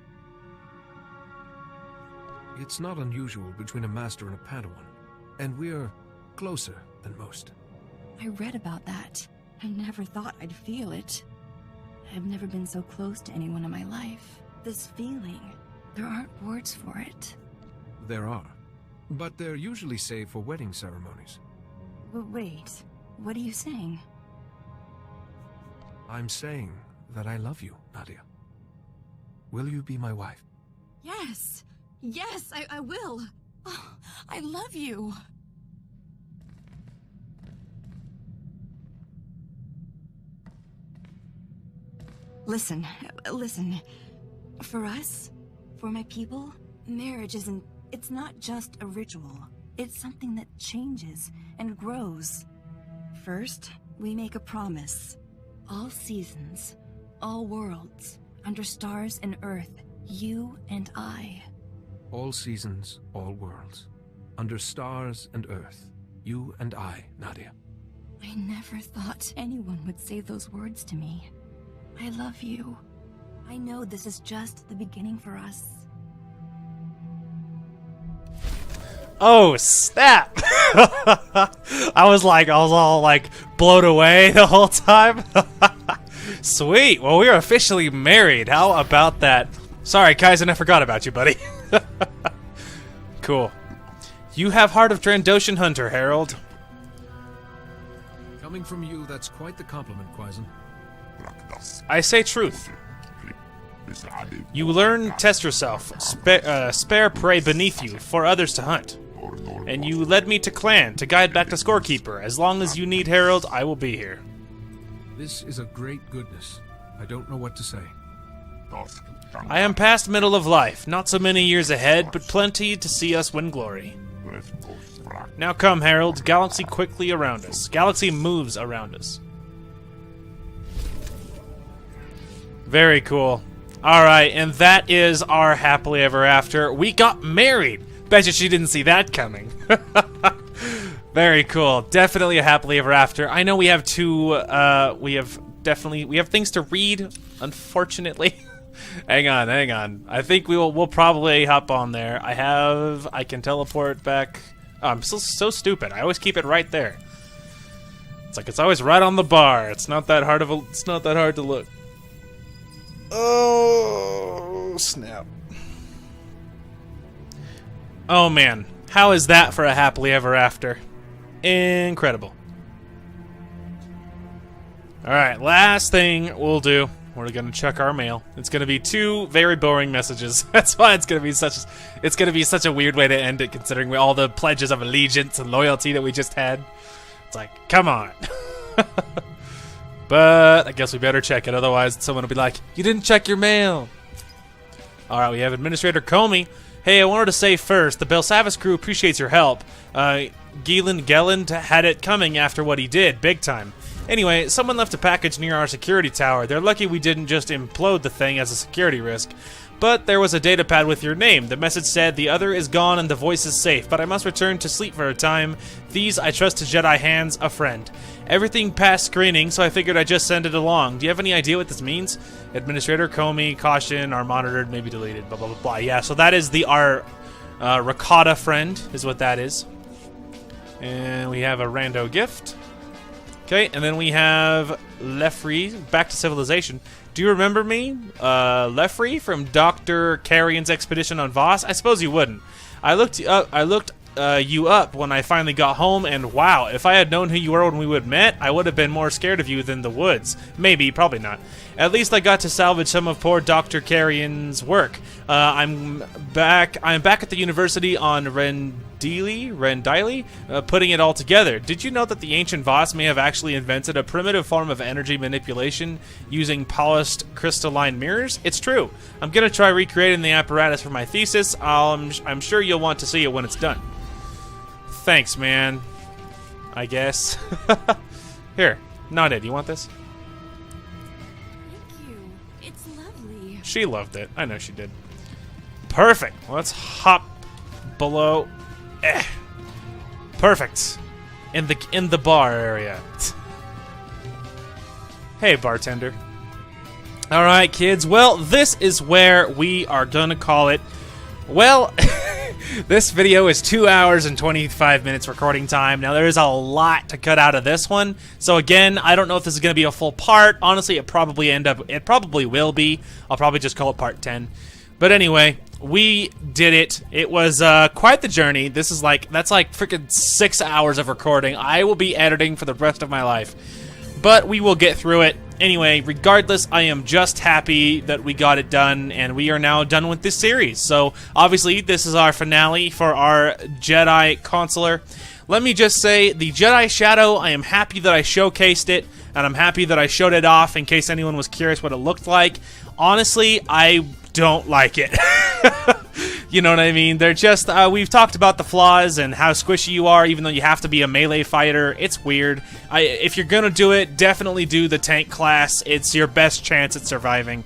Speaker 3: It's not unusual between a master and a Padawan, and we're closer than most.
Speaker 13: I read about that. I never thought I'd feel it. I've never been so close to anyone in my life. This feeling, there aren't words for it.
Speaker 10: There are. But they're usually saved for wedding ceremonies.
Speaker 13: Wait, what are you saying?
Speaker 10: I'm saying that I love you, Nadia. Will you be my wife?
Speaker 13: Yes! Yes, I will! Oh, I love you! Listen. For us, for my people, marriage isn't... It's not just a ritual. It's something that changes and grows. First, we make a promise. All seasons, all worlds, under stars and earth, you and I.
Speaker 10: All seasons, all worlds. Under stars and earth, you and I, Nadia.
Speaker 13: I never thought anyone would say those words to me. I love you. I know this is just the beginning for us.
Speaker 1: Oh, snap! I was all like blown away the whole time. Sweet. Well, we are officially married. How about that? Sorry, Kaizen, I forgot about you, buddy. Cool. You have heart of Trandoshan Hunter, Harold.
Speaker 3: Coming from you, that's quite the compliment, Kaizen.
Speaker 1: I say truth. You learn, test yourself, spare prey beneath you for others to hunt. And you led me to clan to guide back to Scorekeeper. As long as you need Harold, I will be here.
Speaker 3: This is a great goodness. I don't know what to say.
Speaker 1: I am past middle of life, not so many years ahead, but plenty to see us win glory. Now come, Harold. Galaxy quickly around us. Galaxy moves around us. Very cool. Alright, and that is our happily ever after. We got married! Bet you she didn't see that coming. Very cool. Definitely a happily ever after. I know we have we have things to read, unfortunately. hang on. I think we'll probably hop on there. I can teleport back. Oh, I'm so stupid. I always keep it right there. It's like it's always right on the bar. It's not that hard to look. Oh, snap. Oh, man. How is that for a happily ever after? Incredible. Alright, last thing we'll do. We're going to check our mail. It's going to be 2 very boring messages. That's why it's going to be such a weird way to end it, considering all the pledges of allegiance and loyalty that we just had. It's like, come on. But I guess we better check it, otherwise someone will be like, you didn't check your mail. Alright, we have Administrator Comey. Hey, I wanted to say first, the Belsavis crew appreciates your help. Gielan Gelland had it coming after what he did, big time. Anyway, someone left a package near our security tower. They're lucky we didn't just implode the thing as a security risk. But there was a data pad with your name. The message said, the other is gone and the voice is safe, but I must return to sleep for a time. These I trust to Jedi hands, a friend. Everything passed screening, so I figured I'd just send it along. Do you have any idea what this means? Administrator Comey, caution, are monitored, may be deleted, blah, blah, blah, blah. Yeah, so that is our Ricotta friend, is what that is. And we have a rando gift. Okay, and then we have Lefrey, back to civilization. Do you remember me? Lefrey from Dr. Carrion's expedition on Voss? I suppose you wouldn't. I looked you up when I finally got home, and wow, if I had known who you were when we would met, I would have been more scared of you than the woods. Maybe, probably not. At least I got to salvage some of poor Dr. Carrion's work. I'm back at the university on Rendili, putting it all together. Did you know that the ancient Voss may have actually invented a primitive form of energy manipulation using polished crystalline mirrors? It's true. I'm gonna try recreating the apparatus for my thesis. I'm sure you'll want to see it when it's done. Thanks, man. I guess. Here, Nadia, do you want this?
Speaker 13: Thank you. It's lovely.
Speaker 1: She loved it. I know she did. Perfect. Let's hop below. Perfect. In the bar area. Hey, bartender. All right, kids. Well, this is where we are gonna call it. Well, This video is 2 hours and 25 minutes recording time. Now, there is a lot to cut out of this one. So again, I don't know if this is going to be a full part. Honestly, it probably will be. I'll probably just call it part 10. But anyway, we did it. It was quite the journey. That's like freaking 6 hours of recording. I will be editing for the rest of my life. But we will get through it. Anyway, regardless, I am just happy that we got it done, and we are now done with this series. So, obviously, this is our finale for our Jedi Consular. Let me just say, the Jedi Shadow, I am happy that I showcased it, and I'm happy that I showed it off in case anyone was curious what it looked like. Honestly, I don't like it. You know what I mean? They're just, we've talked about the flaws and how squishy you are, even though you have to be a melee fighter. It's weird. If you're gonna do it, definitely do the tank class. It's your best chance at surviving.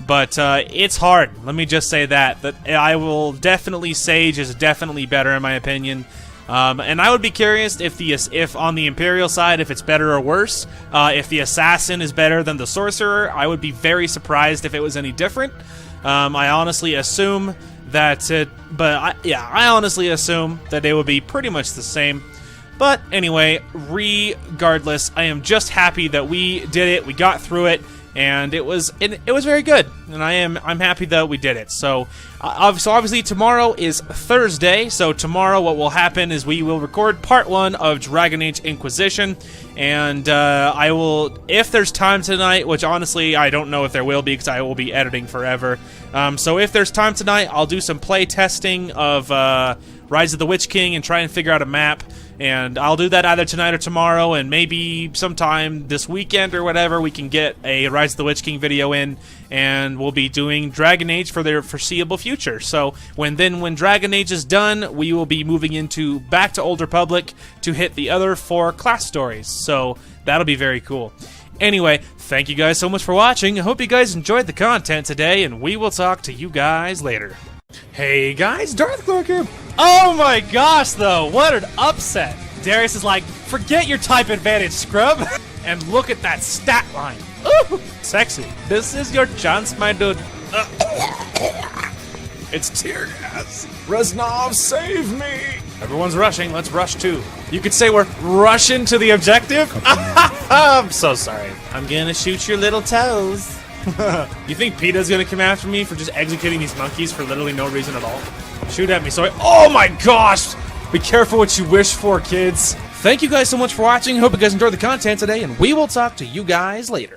Speaker 1: But it's hard. Let me just say that I will definitely, Sage is definitely better in my opinion. And I would be curious if on the Imperial side, if it's better or worse. If the Assassin is better than the Sorcerer, I would be very surprised if it was any different. I honestly assume that I honestly assume that it would be pretty much the same. But anyway, regardless, I am just happy that we did it. We got through it, and it was very good. And I'm happy that we did it. So obviously tomorrow is Thursday. So tomorrow what will happen is we will record part 1 of Dragon Age Inquisition, and I will, if there's time tonight, which honestly I don't know if there will be because I will be editing forever. So if there's time tonight, I'll do some play testing of Rise of the Witch King and try and figure out a map. And I'll do that either tonight or tomorrow, and maybe sometime this weekend or whatever, we can get a Rise of the Witch King video in, and we'll be doing Dragon Age for the foreseeable future. So when Dragon Age is done, we will be moving into back to Old Republic to hit the other 4 class stories. So that'll be very cool. Anyway, thank you guys so much for watching. I hope you guys enjoyed the content today, and we will talk to you guys later. Hey guys, Darth Clark here. Oh my gosh, though, what an upset. Darius is like, forget your type advantage, scrub. And look at that stat line. Ooh, sexy. This is your chance, my dude. It's tear gas.
Speaker 10: Reznov, save me!
Speaker 1: Everyone's rushing. Let's rush too. You could say we're rushing to the objective. I'm so sorry. I'm gonna shoot your little toes. You think PETA's gonna come after me for just executing these monkeys for literally no reason at all? Shoot at me, so oh my gosh! Be careful what you wish for, kids. Thank you guys so much for watching. Hope you guys enjoyed the content today, and we will talk to you guys later.